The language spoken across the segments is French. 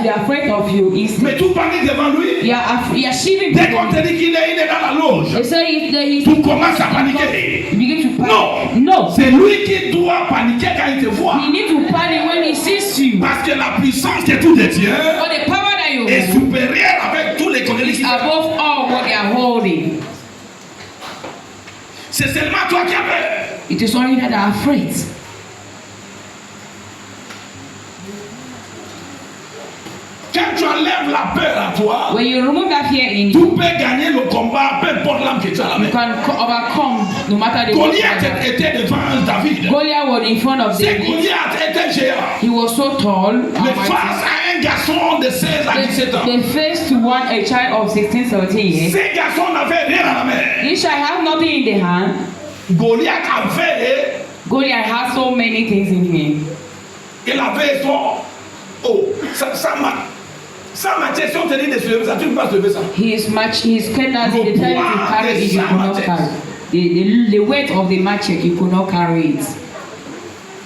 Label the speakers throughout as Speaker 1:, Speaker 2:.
Speaker 1: be afraid of you instantly.
Speaker 2: Mais tout panique devant lui.
Speaker 1: You are shivering.
Speaker 2: Dès qu'on te dit qu'il est dans la loge,
Speaker 1: They say if there is,
Speaker 2: tu commences à paniquer.
Speaker 1: you begin to panic.
Speaker 2: Non,
Speaker 1: No.
Speaker 2: c'est lui qui doit paniquer quand il te voit.
Speaker 1: You need to panic when he sees you.
Speaker 2: Parce que la puissance que tout détient
Speaker 1: For the power that you
Speaker 2: est
Speaker 1: have
Speaker 2: supérieure avec tous les connaissances.
Speaker 1: is above all what they are holding.
Speaker 2: C'est seulement toi qui as peur.
Speaker 1: It is only that are afraid.
Speaker 2: Quand tu enlèves la peur à toi,
Speaker 1: When you remove that fear in
Speaker 2: tu
Speaker 1: you,
Speaker 2: peux gagner le combat, peu importe l'âme que tu as la
Speaker 1: you
Speaker 2: main.
Speaker 1: can overcome no matter the
Speaker 2: Goliath
Speaker 1: what.
Speaker 2: était devant David.
Speaker 1: Goliath was in front of
Speaker 2: C'est
Speaker 1: David.
Speaker 2: Goliath était géant.
Speaker 1: He was so tall.
Speaker 2: Mais face à un garçon de 16 à 17 ans,
Speaker 1: They faced to one a child of 16, 17 years.
Speaker 2: ces garçons n'avaient rien à la main.
Speaker 1: This child have nothing in the hand.
Speaker 2: Goliath avait,
Speaker 1: Goliath has so many things in him.
Speaker 2: il avait son. Oh, ça Matthieu, si on te dit de se lever, ça, tu ne peux pas se lever ça.
Speaker 1: His kettles, they tell you to carry it, you cannot carry. The weight of the machete, you could not carry it.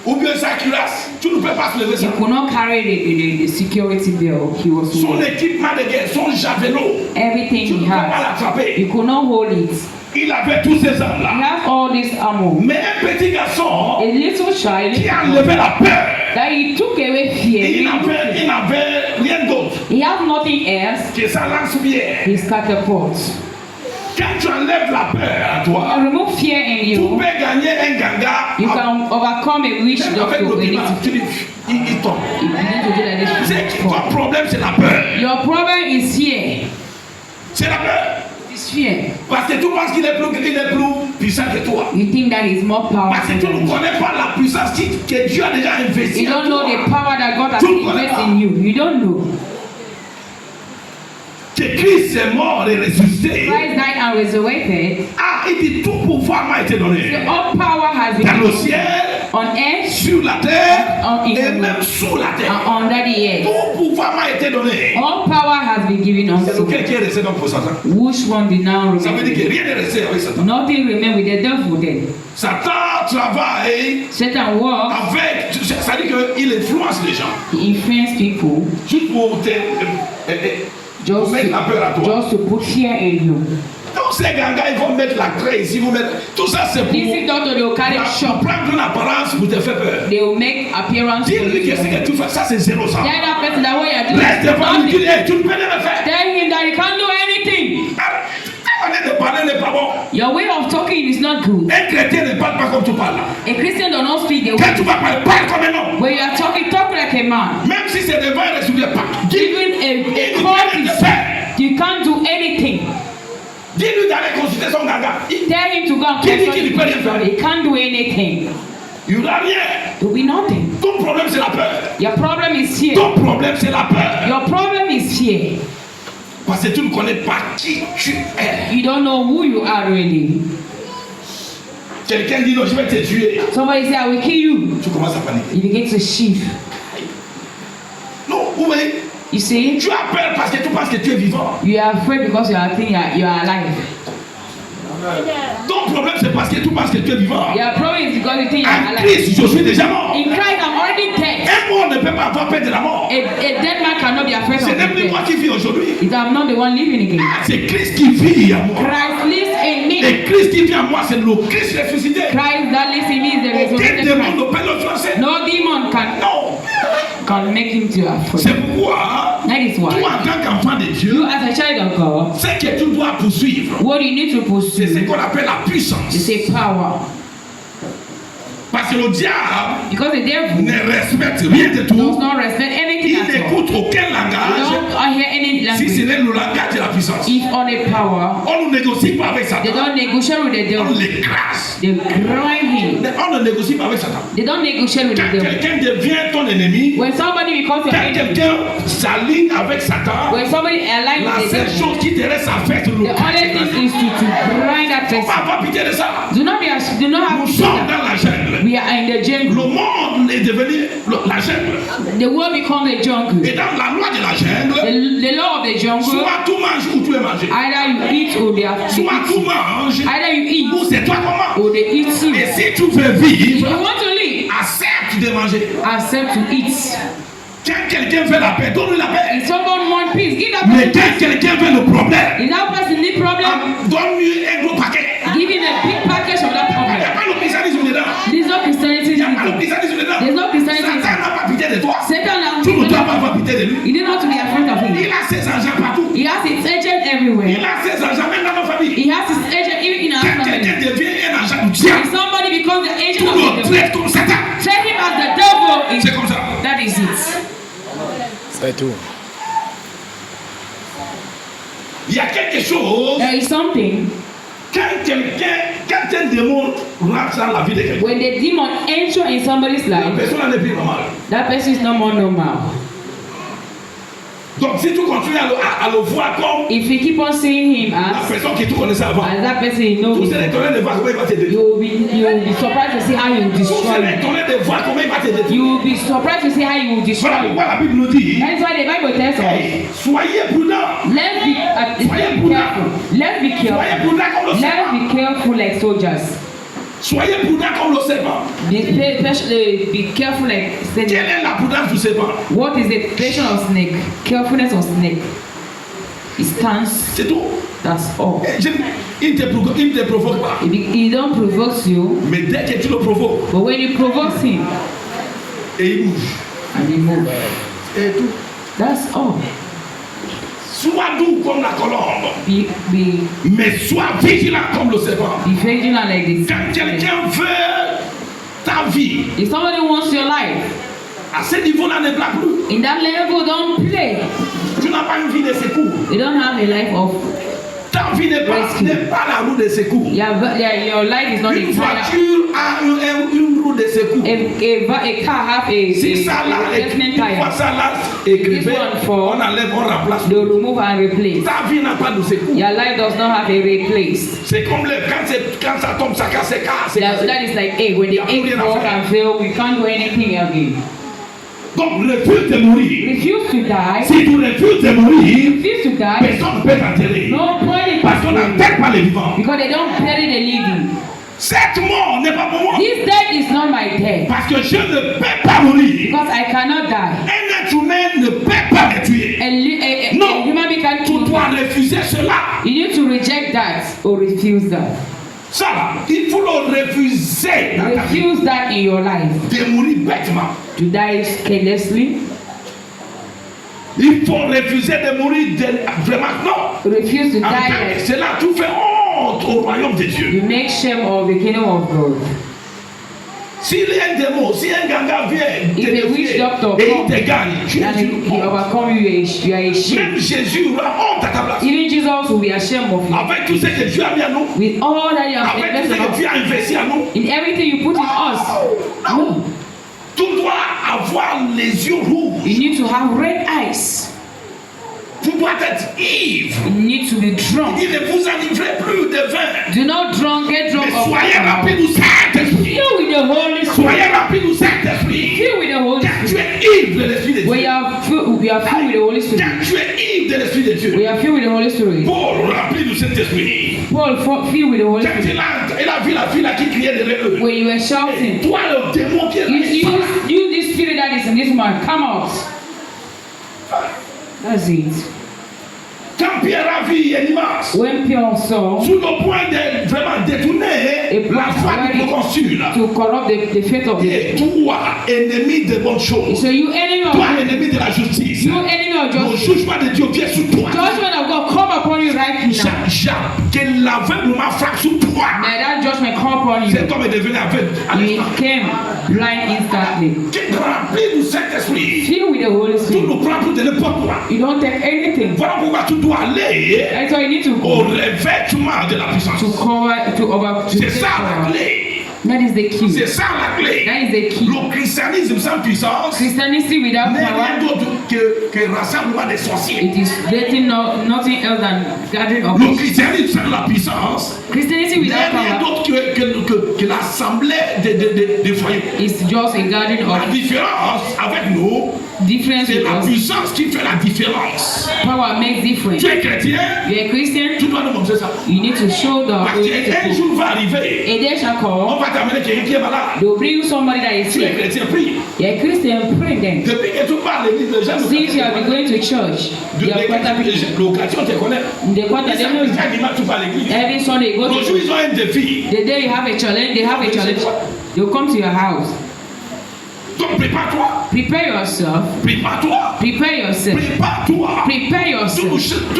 Speaker 2: Ou bien sa cuirasse, tu ne peux pas se lever ça.
Speaker 1: You could not carry the security belt. He was
Speaker 2: Son
Speaker 1: weak.
Speaker 2: équipement de guerre, son javelot,
Speaker 1: Everything
Speaker 2: tu ne
Speaker 1: he
Speaker 2: peux pas
Speaker 1: had,
Speaker 2: l'attraper.
Speaker 1: you could not hold it.
Speaker 2: Il avait tous ces
Speaker 1: He
Speaker 2: armes-là.
Speaker 1: has all this armor.
Speaker 2: Mais un petit garçon
Speaker 1: A little child
Speaker 2: qui a enlevé la peur,
Speaker 1: that he took away fear.
Speaker 2: il n'avait rien d'autre
Speaker 1: He has nothing else.
Speaker 2: que sa lance-pierre.
Speaker 1: His catapult.
Speaker 2: Quand tu enlèves la peur à toi,
Speaker 1: And remove fear in
Speaker 2: tu
Speaker 1: you.
Speaker 2: peux gagner un ganga.
Speaker 1: You can overcome a witch
Speaker 2: Avec
Speaker 1: doctor
Speaker 2: le
Speaker 1: when
Speaker 2: piment, tu dis, il tombe.
Speaker 1: you begin to do like this.
Speaker 2: C'est ton problème, c'est la peur.
Speaker 1: Your problem is fear.
Speaker 2: C'est la peur.
Speaker 1: It's fear.
Speaker 2: Parce que tu penses qu'il est plus puissant que toi.
Speaker 1: You think that is more
Speaker 2: Parce que
Speaker 1: powerful
Speaker 2: tu
Speaker 1: than
Speaker 2: ne
Speaker 1: you.
Speaker 2: connais pas la puissance que Dieu a déjà investie.
Speaker 1: You
Speaker 2: en
Speaker 1: don't know
Speaker 2: toi.
Speaker 1: the power that God has
Speaker 2: Tu ne connais
Speaker 1: invested
Speaker 2: pas.
Speaker 1: in you. You don't know.
Speaker 2: Que Christ est mort et ressuscité.
Speaker 1: Christ died and resurrected.
Speaker 2: Ah, il dit tout pouvoir m'a été donné.
Speaker 1: All power has been
Speaker 2: Dans le
Speaker 1: given
Speaker 2: ciel,
Speaker 1: on earth
Speaker 2: sur la terre
Speaker 1: On
Speaker 2: et
Speaker 1: heaven.
Speaker 2: même sous la
Speaker 1: and
Speaker 2: terre.
Speaker 1: under the earth.
Speaker 2: Tout pouvoir m'a été donné.
Speaker 1: All power has been given
Speaker 2: C'est
Speaker 1: unto
Speaker 2: lequel qui est resté donc pour Satan?
Speaker 1: which one did now
Speaker 2: Ça veut dire que
Speaker 1: remain?
Speaker 2: rien n'est resté avec Satan.
Speaker 1: Nothing remain with the devil then.
Speaker 2: Satan travaille
Speaker 1: Satan works,
Speaker 2: avec. Ça veut dire qu'il influence les gens.
Speaker 1: he influences people
Speaker 2: Juste pour te.
Speaker 1: just
Speaker 2: mettre la peur à toi.
Speaker 1: to put fear in you.
Speaker 2: Tous ces gangas, ils vont mettre la craie ici, vous mettre. Tout ça, c'est pour.
Speaker 1: This doctor, they will carry
Speaker 2: Pour
Speaker 1: shop.
Speaker 2: prendre une apparence pour te faire peur.
Speaker 1: They will make appearance.
Speaker 2: Dis-lui que ce que tu fais, ça c'est zéro ça.
Speaker 1: Tell that person that what you're doing
Speaker 2: Laisse
Speaker 1: is
Speaker 2: devant lui,
Speaker 1: nothing.
Speaker 2: dis-lui, hey, tu ne peux rien faire.
Speaker 1: Tell him that he can't do anything.
Speaker 2: Ta manière de parler n'est pas bon.
Speaker 1: Your way of talking is not good.
Speaker 2: Un chrétien ne parle pas comme tu parles.
Speaker 1: A Christian does not speak the
Speaker 2: Quand tu
Speaker 1: way.
Speaker 2: vas parler, parle comme un homme.
Speaker 1: When you are talking, talk like a man.
Speaker 2: Même si c'est devant un souviens pas.
Speaker 1: Even a court is, you can't do anything.
Speaker 2: Dis-lui d'aller consulter son gaga.
Speaker 1: Tell him to go and
Speaker 2: Qui dit
Speaker 1: consult
Speaker 2: qu'il peut rien faire?
Speaker 1: He can't do anything.
Speaker 2: Il n'y aura rien.
Speaker 1: There will be nothing.
Speaker 2: Ton problème c'est la peur.
Speaker 1: Your problem is fear.
Speaker 2: Ton problème c'est la peur.
Speaker 1: Your problem is fear.
Speaker 2: Parce que tu ne connais pas qui tu es.
Speaker 1: You don't know who you are really.
Speaker 2: Quelqu'un dit non, je vais te tuer.
Speaker 1: Somebody say, I will kill you.
Speaker 2: Tu commences à paniquer.
Speaker 1: You begin to shift.
Speaker 2: Non, vous voyez,
Speaker 1: You see,
Speaker 2: tu as peur parce que tu penses que tu es vivant.
Speaker 1: you are afraid because you are thinking you are alive.
Speaker 2: Ton problème c'est parce que tu penses que tu es vivant.
Speaker 1: Your problem is because you think you are
Speaker 2: En
Speaker 1: alive.
Speaker 2: Christ, je suis déjà mort.
Speaker 1: In Christ, I'm already dead.
Speaker 2: Un mort ne peut pas avoir peur de la mort.
Speaker 1: A dead man cannot be afraid
Speaker 2: Ce
Speaker 1: of
Speaker 2: n'est plus
Speaker 1: death.
Speaker 2: moi qui vis aujourd'hui.
Speaker 1: It I'm not the one living again.
Speaker 2: C'est Christ qui vit en moi.
Speaker 1: Christ lives in me.
Speaker 2: Et Christ qui vit en moi, c'est le Christ ressuscité.
Speaker 1: Christ that lives in me is the
Speaker 2: Aucun
Speaker 1: resurrected
Speaker 2: démon
Speaker 1: Christ.
Speaker 2: ne peut l'influencer.
Speaker 1: No demon can make him to afraid.
Speaker 2: C'est pourquoi,
Speaker 1: That is
Speaker 2: toi
Speaker 1: why
Speaker 2: en tant qu'enfant de
Speaker 1: you
Speaker 2: Dieu,
Speaker 1: as a child of God,
Speaker 2: ce que tu dois poursuivre,
Speaker 1: what you need to
Speaker 2: c'est ce
Speaker 1: pursue
Speaker 2: qu'on appelle la puissance.
Speaker 1: is a power.
Speaker 2: Parce que le diable
Speaker 1: Because the devil
Speaker 2: ne respecte rien de
Speaker 1: does
Speaker 2: tout.
Speaker 1: not respect anything
Speaker 2: Il
Speaker 1: at all.
Speaker 2: n'écoute aucun
Speaker 1: You
Speaker 2: langage
Speaker 1: don't hear any
Speaker 2: si ce
Speaker 1: language.
Speaker 2: n'est le langage de la puissance.
Speaker 1: If on a power,
Speaker 2: On ne négocie pas avec
Speaker 1: they
Speaker 2: Satan.
Speaker 1: don't negotiate with the
Speaker 2: On
Speaker 1: devil.
Speaker 2: l'écrase.
Speaker 1: They grind him.
Speaker 2: On ne négocie pas avec Satan.
Speaker 1: They don't negotiate with
Speaker 2: Quand
Speaker 1: the devil.
Speaker 2: quelqu'un devient ton ennemi,
Speaker 1: When somebody becomes your
Speaker 2: quand
Speaker 1: enemy,
Speaker 2: quelqu'un s'aligne avec Satan,
Speaker 1: when somebody aligns
Speaker 2: la
Speaker 1: with the
Speaker 2: seule
Speaker 1: devil,
Speaker 2: chose qui te reste à faire, c'est
Speaker 1: the only thing is to grind that
Speaker 2: Faut pas
Speaker 1: person.
Speaker 2: avoir pitié de ça.
Speaker 1: Do not have
Speaker 2: Nous
Speaker 1: pity.
Speaker 2: sommes dans la jungle.
Speaker 1: We are in the jungle.
Speaker 2: Le monde est devenu la jungle.
Speaker 1: The world becomes a jungle.
Speaker 2: Et dans la loi de la jungle,
Speaker 1: The law of the jungle,
Speaker 2: soit tu manges ou tu es mangé.
Speaker 1: either you eat or they have to
Speaker 2: Soit tu
Speaker 1: eat.
Speaker 2: manges
Speaker 1: Either you
Speaker 2: ou
Speaker 1: eat
Speaker 2: c'est toi qui manges.
Speaker 1: or they eat you.
Speaker 2: Et si tu veux
Speaker 1: If
Speaker 2: vivre,
Speaker 1: you want to live,
Speaker 2: accepte de manger.
Speaker 1: accept to eat.
Speaker 2: Quand quelqu'un veut la paix, donne-lui la paix.
Speaker 1: If someone wants peace, give that
Speaker 2: Mais
Speaker 1: person
Speaker 2: quand
Speaker 1: peace.
Speaker 2: quelqu'un veut le problème,
Speaker 1: If that person need problem,
Speaker 2: donne-lui un gros paquet.
Speaker 1: give him a big package of that
Speaker 2: Il n'y a
Speaker 1: problem.
Speaker 2: pas le christianisme dedans.
Speaker 1: There's no Christianity
Speaker 2: Il n'y a
Speaker 1: in
Speaker 2: pas le
Speaker 1: it.
Speaker 2: christianisme dedans.
Speaker 1: There's no Christianity in
Speaker 2: Satan
Speaker 1: it.
Speaker 2: n'a pas pitié de toi.
Speaker 1: Satan has
Speaker 2: Tu ne dois pas avoir pitié de lui.
Speaker 1: He didn't have to be afraid of him.
Speaker 2: Il a ses agents partout.
Speaker 1: He has his agent
Speaker 2: Il
Speaker 1: everywhere.
Speaker 2: a ses agents même dans nos familles.
Speaker 1: He has his agent even in our
Speaker 2: Quand
Speaker 1: family.
Speaker 2: quelqu'un devient un agent du diable,
Speaker 1: If somebody becomes the agent
Speaker 2: tout
Speaker 1: of
Speaker 2: le
Speaker 1: the devil,
Speaker 2: traite comme Satan.
Speaker 1: treat him as the devil.
Speaker 2: C'est comme ça.
Speaker 1: That is it.
Speaker 3: C'est tout.
Speaker 2: Il y a quelque chose.
Speaker 1: There is something
Speaker 2: Quand un démon rentre dans la vie de quelqu'un,
Speaker 1: when the demon enter in somebody's
Speaker 2: la
Speaker 1: life,
Speaker 2: personne n'est plus normale.
Speaker 1: that person is no more normal.
Speaker 2: Donc si tu continues à le voir comme
Speaker 1: If you keep on seeing him
Speaker 2: la
Speaker 1: as
Speaker 2: personne que tu connaissais avant,
Speaker 1: that person you know,
Speaker 2: tu serais étonné de voir comment il va te détruire.
Speaker 1: you will be surprised to see how he will
Speaker 2: Tu
Speaker 1: destroy
Speaker 2: serais
Speaker 1: you.
Speaker 2: étonné de voir comment il va te détruire.
Speaker 1: You will be surprised to see how he will destroy
Speaker 2: Voilà
Speaker 1: you.
Speaker 2: pourquoi la Bible nous dit,
Speaker 1: That is why the Bible tells us,
Speaker 2: hey, soyez prudents.
Speaker 1: let's be careful. Let's be
Speaker 2: Soyez
Speaker 1: careful.
Speaker 2: prudents comme le
Speaker 1: Let's
Speaker 2: serpent.
Speaker 1: be careful like soldiers.
Speaker 2: Soyez prudents comme le serpent.
Speaker 1: Be careful like
Speaker 2: Quelle
Speaker 1: snake.
Speaker 2: est la prudence du serpent?
Speaker 1: What is the patient of snake? Carefulness of snake. It stands.
Speaker 2: C'est tout.
Speaker 1: That's all.
Speaker 2: Il ne te provoque pas.
Speaker 1: He don't provoke you,
Speaker 2: Mais dès que tu le provoques,
Speaker 1: but when you provoke him
Speaker 2: et il bouge.
Speaker 1: and he moves,
Speaker 2: Et tout.
Speaker 1: that's all.
Speaker 2: Sois doux comme la colombe,
Speaker 1: Be
Speaker 2: mais sois vigilant comme le serpent.
Speaker 1: vigilant like this.
Speaker 2: Quand quelqu'un veut ta vie,
Speaker 1: If somebody wants your life,
Speaker 2: à ce niveau-là, ne blague plus.
Speaker 1: in that level, don't play.
Speaker 2: Tu n'as pas une vie de secours.
Speaker 1: You don't have a life of
Speaker 2: Ta vie n'est pas la roue de secours.
Speaker 1: your life is not
Speaker 2: Une
Speaker 1: a tire.
Speaker 2: voiture a une roue de secours.
Speaker 1: A car have a
Speaker 2: Si ça là,
Speaker 1: replacement
Speaker 2: une fois
Speaker 1: tire.
Speaker 2: ça là, écrivé,
Speaker 1: This one for-
Speaker 2: on enlève, on remplace.
Speaker 1: They remove and replace.
Speaker 2: Ta vie n'a pas de secours.
Speaker 1: Your life does not have a replace.
Speaker 2: C'est comme quand ça tombe, ça casse, c'est cassé.
Speaker 1: That is like egg. When the egg falls and fail, we can't do anything again.
Speaker 2: Donc refuse de mourir.
Speaker 1: Refuse to die.
Speaker 2: Si tu refuses de mourir,
Speaker 1: Refuse to die.
Speaker 2: personne ne peut t'enterrer.
Speaker 1: No point
Speaker 2: Parce qu'on n'enterre pas les vivants.
Speaker 1: because they don't bury the living.
Speaker 2: Cette mort n'est pas pour moi.
Speaker 1: This death is not my death
Speaker 2: Parce que je ne peux pas mourir.
Speaker 1: because I cannot die.
Speaker 2: Un être humain ne peut pas me tuer.
Speaker 1: A
Speaker 2: Non.
Speaker 1: human being can
Speaker 2: Tu
Speaker 1: kill.
Speaker 2: dois refuser cela.
Speaker 1: You need to reject that or refuse that.
Speaker 2: Ça là, il faut le refuser dans ta vie.
Speaker 1: Refuse that in your life.
Speaker 2: De mourir bêtement.
Speaker 1: To die carelessly.
Speaker 2: Il faut refuser de mourir vraiment. Non.
Speaker 1: Refuse to
Speaker 2: En tant
Speaker 1: die
Speaker 2: que
Speaker 1: like
Speaker 2: cela, tu fais honte au royaume de Dieu.
Speaker 1: you make shame of the kingdom of God.
Speaker 2: S'il y a un démon, si un ganga vient
Speaker 1: If a witch
Speaker 2: te
Speaker 1: doctor
Speaker 2: et
Speaker 1: comes
Speaker 2: il te gagne, tu
Speaker 1: and
Speaker 2: es
Speaker 1: he overcome you, you are ashamed.
Speaker 2: même Jésus aura honte à ta place.
Speaker 1: Even Jesus will be ashamed of you.
Speaker 2: Avec tout ce que Dieu a mis à nous,
Speaker 1: With all that you have
Speaker 2: avec tout
Speaker 1: invested
Speaker 2: ce que
Speaker 1: in
Speaker 2: Dieu
Speaker 1: us,
Speaker 2: a investi à nous,
Speaker 1: in everything you put in us, no.
Speaker 2: tu dois avoir les yeux rouges.
Speaker 1: You need to have red eyes.
Speaker 2: Tu dois être ivre.
Speaker 1: You need to be drunk.
Speaker 2: Il ne vous enivrez plus de vin.
Speaker 1: Do not get drunk
Speaker 2: Mais
Speaker 1: of
Speaker 2: soyez
Speaker 1: alcohol.
Speaker 2: remplis du Saint-Esprit.
Speaker 1: Fill with the Holy
Speaker 2: Soyez
Speaker 1: Spirit.
Speaker 2: remplis du Saint-Esprit.
Speaker 1: Fill with the Holy
Speaker 2: Quand tu
Speaker 1: Spirit.
Speaker 2: es ivre de l'Esprit de
Speaker 1: We
Speaker 2: Dieu.
Speaker 1: are filled with the Holy Spirit.
Speaker 2: Quand tu es ivre de l'Esprit de Dieu.
Speaker 1: We are filled with the Holy Spirit.
Speaker 2: Paul rempli du Saint-Esprit.
Speaker 1: Paul filled with the Holy
Speaker 2: Quand
Speaker 1: Spirit.
Speaker 2: il a vu la fille là qui criait derrière eux.
Speaker 1: When you were shouting,
Speaker 2: Toi le démon qui est là.
Speaker 1: you this spirit that is in this man, come out. That's it.
Speaker 2: Quand Pierre a vu Elimas,
Speaker 1: When Paul saw
Speaker 2: sous le point de vraiment détourner
Speaker 1: Et
Speaker 2: la foi du proconsul,
Speaker 1: to corrupt the faith of the
Speaker 2: et toi, ennemi de bonnes choses,
Speaker 1: so you enemy of
Speaker 2: toi, ennemi de la justice,
Speaker 1: you enemy of
Speaker 2: le
Speaker 1: justice.
Speaker 2: jugement de Dieu vient sur toi.
Speaker 1: Judgment of God come upon you right now.
Speaker 2: Que l'aveuglement frappe sur toi.
Speaker 1: May that judgment come upon you.
Speaker 2: Cet homme est devenu aveugle.
Speaker 1: You became blind instantly.
Speaker 2: Qui est rempli du Saint-Esprit.
Speaker 1: Filled with the Holy
Speaker 2: Tu
Speaker 1: Spirit.
Speaker 2: ne prends plus de n'importe quoi.
Speaker 1: You don't take anything.
Speaker 2: Voilà pourquoi tu dois aller
Speaker 1: That's why you need to
Speaker 2: au
Speaker 1: go
Speaker 2: revêtement de la puissance.
Speaker 1: to cover to over to
Speaker 2: C'est
Speaker 1: take
Speaker 2: ça la
Speaker 1: power.
Speaker 2: clé.
Speaker 1: That is the key.
Speaker 2: C'est ça la clé.
Speaker 1: That is the key.
Speaker 2: Le christianisme sans puissance
Speaker 1: Christianity without
Speaker 2: n'est rien
Speaker 1: power,
Speaker 2: d'autre que rassemblement des sorciers.
Speaker 1: it is nothing else than gathering of
Speaker 2: Le christianisme sans la puissance
Speaker 1: Christianity
Speaker 2: n'est
Speaker 1: without
Speaker 2: rien
Speaker 1: power
Speaker 2: d'autre que l'assemblée des foyers.
Speaker 1: is just a gathering
Speaker 2: La
Speaker 1: of
Speaker 2: différence avec nous,
Speaker 1: difference
Speaker 2: C'est
Speaker 1: with
Speaker 2: la
Speaker 1: us.
Speaker 2: puissance qui fait la différence.
Speaker 1: Power makes difference.
Speaker 2: Tu es chrétien,
Speaker 1: You're a Christian,
Speaker 2: tu dois nous montrer ça.
Speaker 1: you need to show the
Speaker 2: Parce qu'un jour va arriver,
Speaker 1: a day shall
Speaker 2: on
Speaker 1: come,
Speaker 2: va t'amener quelqu'un qui est malade.
Speaker 1: they'll bring you somebody that is
Speaker 2: Tu es
Speaker 1: sick.
Speaker 2: chrétien, prie.
Speaker 1: You're a Christian, pray then.
Speaker 2: Depuis que tu parles à l'église, les gens
Speaker 1: Since you have been going to church, you have got
Speaker 2: l'occasion te connaît.
Speaker 1: the quarter, they know
Speaker 2: Chaque dimanche, tu parles à l'église.
Speaker 1: every Sunday you go
Speaker 2: L'autre jour,
Speaker 1: to
Speaker 2: ils ont un défi.
Speaker 1: the day you have a challenge, they'll come to your house.
Speaker 2: Donc, prépare-toi.
Speaker 1: Prepare yourself,
Speaker 2: Prépare-toi.
Speaker 1: prepare yourself,
Speaker 2: Prépare-toi.
Speaker 1: prepare
Speaker 2: Tu
Speaker 1: yourself.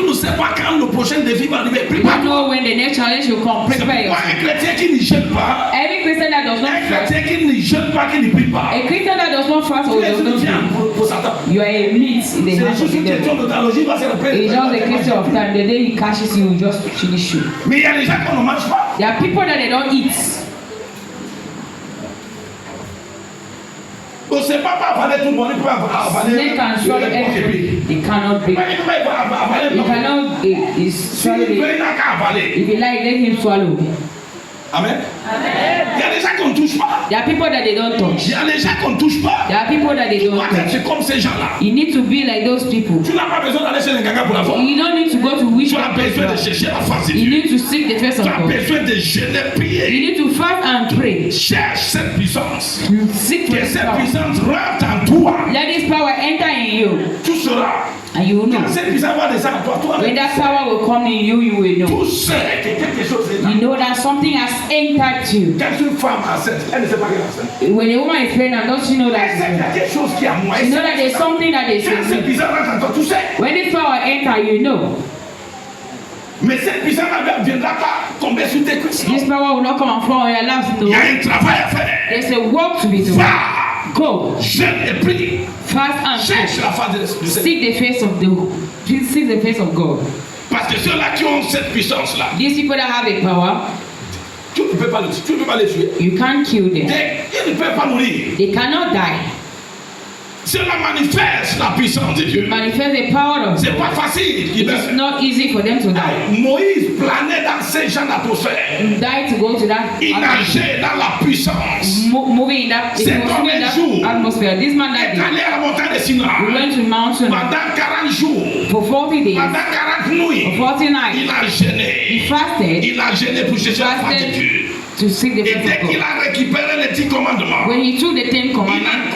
Speaker 2: ne sais pas quand le prochain défi va arriver.
Speaker 1: You don't
Speaker 2: Prépare-toi.
Speaker 1: know when the next challenge will come.
Speaker 2: C'est
Speaker 1: Prepare
Speaker 2: pourquoi
Speaker 1: yourself.
Speaker 2: un chrétien qui ne gêne pas,
Speaker 1: Every Christian that does
Speaker 2: un
Speaker 1: not fast,
Speaker 2: chrétien qui ne gêne pas, qui ne prie pas,
Speaker 1: a Christian that does not fast or
Speaker 2: tu es
Speaker 1: does
Speaker 2: une
Speaker 1: not
Speaker 2: viande
Speaker 1: pray,
Speaker 2: pour Satan.
Speaker 1: you are a meat in
Speaker 2: C'est
Speaker 1: the hands of
Speaker 2: juste
Speaker 1: the
Speaker 2: une
Speaker 1: devil.
Speaker 2: question de temps. Il va se reprendre.
Speaker 1: It's just a question of time. The day he catches you, he just finish you.
Speaker 2: Mais il y a des gens qui ne mangent pas.
Speaker 1: There are people that they don't eat.
Speaker 2: On ne sait pas avaler tout le monde. Il peut avaler.
Speaker 1: Snake can swallow everything. They cannot break.
Speaker 2: Il peut avaler.
Speaker 1: He cannot swallow
Speaker 2: Il
Speaker 1: it.
Speaker 2: n'a qu'à avaler.
Speaker 1: If you like, let him swallow.
Speaker 2: Amen. Il y a des gens qu'on ne touche pas.
Speaker 1: There are people that they don't
Speaker 2: Il
Speaker 1: touch.
Speaker 2: y a des gens qu'on ne touche pas.
Speaker 1: There are people that they
Speaker 2: Tu
Speaker 1: don't
Speaker 2: dois
Speaker 1: touch.
Speaker 2: être comme ces gens-là.
Speaker 1: You need to be like those people.
Speaker 2: Tu n'as pas besoin d'aller chez les ganga pour la voir.
Speaker 1: You don't need to go to wish
Speaker 2: Tu as besoin de
Speaker 1: God.
Speaker 2: chercher la face de
Speaker 1: You
Speaker 2: Dieu.
Speaker 1: need to seek the face
Speaker 2: Tu
Speaker 1: of
Speaker 2: as
Speaker 1: God.
Speaker 2: besoin de jeûner,
Speaker 1: You
Speaker 2: prier.
Speaker 1: need to fast and pray.
Speaker 2: Cherche cette puissance.
Speaker 1: Seek for
Speaker 2: Que
Speaker 1: this
Speaker 2: cette
Speaker 1: power.
Speaker 2: puissance rentre en toi.
Speaker 1: Let this power enter in you,
Speaker 2: Tu sauras.
Speaker 1: and you will know.
Speaker 2: Quand cette puissance va descendre en toi, toi,
Speaker 1: When that power will come in you, you will know.
Speaker 2: tu sais que quelque chose est là.
Speaker 1: You know that something has entered you.
Speaker 2: Quand une femme enceinte, elle ne sait pas qu'elle est enceinte.
Speaker 1: When a woman is pregnant, don't you know
Speaker 2: Elle sait qu'il y
Speaker 1: that?
Speaker 2: a quelque chose qui est à moi.
Speaker 1: You know that there's something that is
Speaker 2: Quand
Speaker 1: in
Speaker 2: cette
Speaker 1: you.
Speaker 2: puissance rentre en toi, tu sais.
Speaker 1: When this power enter, you know.
Speaker 2: Mais cette puissance ne viendra pas tomber sur tes cuisses.
Speaker 1: This power will not come and fall on your laps.
Speaker 2: Il y a
Speaker 1: No.
Speaker 2: un travail à faire.
Speaker 1: There's a work to be done.
Speaker 2: Va,
Speaker 1: Go,
Speaker 2: jeûne et prie.
Speaker 1: fast and
Speaker 2: Cherche
Speaker 1: pray.
Speaker 2: la face du Seigneur.
Speaker 1: Seek the face of seek the face of God.
Speaker 2: Parce que ceux-là qui ont cette puissance-là,
Speaker 1: These people that have a power,
Speaker 2: tu ne peux pas les tuer.
Speaker 1: you can't kill them.
Speaker 2: Ils ne peuvent pas mourir.
Speaker 1: They cannot die.
Speaker 2: Cela manifeste la puissance de
Speaker 1: They
Speaker 2: Dieu.
Speaker 1: manifest the power of
Speaker 2: C'est
Speaker 1: God.
Speaker 2: pas facile.
Speaker 1: It is not easy for them to die.
Speaker 2: Moïse planait dans ces champs d'atmosphère.
Speaker 1: Die to go to that
Speaker 2: Il
Speaker 1: atmosphere.
Speaker 2: nageait dans la puissance.
Speaker 1: Moving in that,
Speaker 2: C'est
Speaker 1: it was
Speaker 2: comme
Speaker 1: moving in
Speaker 2: un
Speaker 1: that
Speaker 2: jour.
Speaker 1: atmosphere. This man
Speaker 2: Il est
Speaker 1: that
Speaker 2: allé à la montagne de
Speaker 1: he
Speaker 2: Sinaï.
Speaker 1: went to mountain
Speaker 2: Pendant 40 jours,
Speaker 1: for 40 days,
Speaker 2: pendant 40 nuits,
Speaker 1: for 40
Speaker 2: il
Speaker 1: nights.
Speaker 2: a
Speaker 1: He
Speaker 2: jeûné.
Speaker 1: fasted
Speaker 2: Il a jeûné pour chercher la face de
Speaker 1: Fasted.
Speaker 2: Dieu.
Speaker 1: to seek the
Speaker 2: Et
Speaker 1: face
Speaker 2: dès
Speaker 1: of
Speaker 2: qu'il
Speaker 1: God.
Speaker 2: a récupéré les 10 commandements,
Speaker 1: When he took the 10 commandments,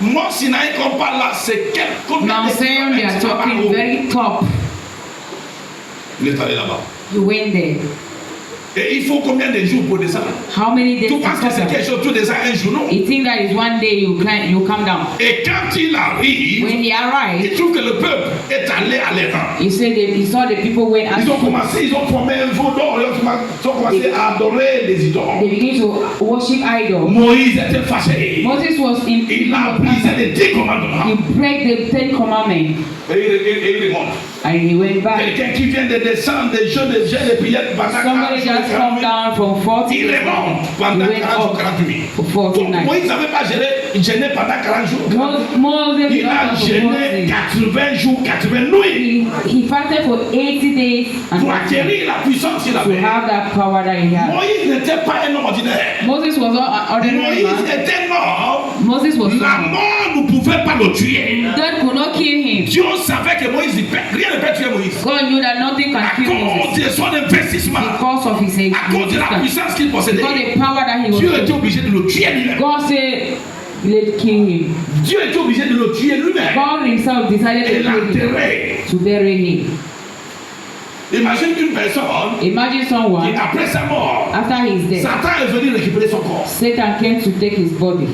Speaker 2: Mont Sinaï qu'on parle là, c'est quelques
Speaker 1: Mount Zion, they are talking very top.
Speaker 2: Il est allé là-bas.
Speaker 1: You went there.
Speaker 2: Et il faut combien de jours pour descendre?
Speaker 1: How many days
Speaker 2: Tu
Speaker 1: to
Speaker 2: penses que c'est
Speaker 1: come
Speaker 2: quelque
Speaker 1: down?
Speaker 2: chose, tu descends un jour, non?
Speaker 1: You think that is one day you come down.
Speaker 2: Et quand il arrive,
Speaker 1: When he arrived,
Speaker 2: il trouve que le peuple est allé à l'errant.
Speaker 1: he said that he saw the people went
Speaker 2: Ils ont
Speaker 1: astray.
Speaker 2: commencé, ils ont formé un veau d'or, ils ont commencé à adorer les idoles.
Speaker 1: They began to worship idols.
Speaker 2: Moïse était fâché.
Speaker 1: Moses was in.
Speaker 2: Il a brisé les 10 commandements.
Speaker 1: He break the 10 commandments
Speaker 2: Et il remonte.
Speaker 1: and he went back.
Speaker 2: Quelqu'un qui vient de descendre des jeux de prière pendant 40
Speaker 1: Somebody
Speaker 2: jours,
Speaker 1: just come down from 40
Speaker 2: il
Speaker 1: days.
Speaker 2: remonte
Speaker 1: He
Speaker 2: pendant
Speaker 1: went
Speaker 2: 40 jours,
Speaker 1: up
Speaker 2: 40 nuits.
Speaker 1: for 40
Speaker 2: Donc,
Speaker 1: nights.
Speaker 2: Moïse n'avait pas gêné pendant 40 jours.
Speaker 1: Moses
Speaker 2: Il a gêné 80 jours, 80 nuits
Speaker 1: he fasted for 80 days and
Speaker 2: pour acquérir la puissance qu'il
Speaker 1: to
Speaker 2: avait.
Speaker 1: have that power that he had.
Speaker 2: Moïse n'était pas un homme ordinaire.
Speaker 1: Moses was not an ordinary
Speaker 2: Moïse
Speaker 1: man.
Speaker 2: était mort.
Speaker 1: Moses was
Speaker 2: La
Speaker 1: someone.
Speaker 2: mort ne pouvait pas le tuer.
Speaker 1: God could not kill him.
Speaker 2: Dieu savait que Moïse, rien ne peut tuer Moïse.
Speaker 1: God knew that nothing
Speaker 2: À
Speaker 1: can kill Moses
Speaker 2: cause de son investissement,
Speaker 1: because of his
Speaker 2: à cause de la
Speaker 1: existence.
Speaker 2: puissance qu'il possédait,
Speaker 1: Because the power that he
Speaker 2: Dieu
Speaker 1: was.
Speaker 2: était obligé de le tuer lui-même.
Speaker 1: God said, let kill him.
Speaker 2: Dieu était obligé de le tuer lui-même
Speaker 1: God himself decided
Speaker 2: et
Speaker 1: to kill him,
Speaker 2: l'enterrer.
Speaker 1: to bury him.
Speaker 2: Imagine une personne
Speaker 1: Imagine
Speaker 2: qui,
Speaker 1: someone,
Speaker 2: après sa mort,
Speaker 1: after his death,
Speaker 2: Satan est venu récupérer son corps.
Speaker 1: Satan came to take his body.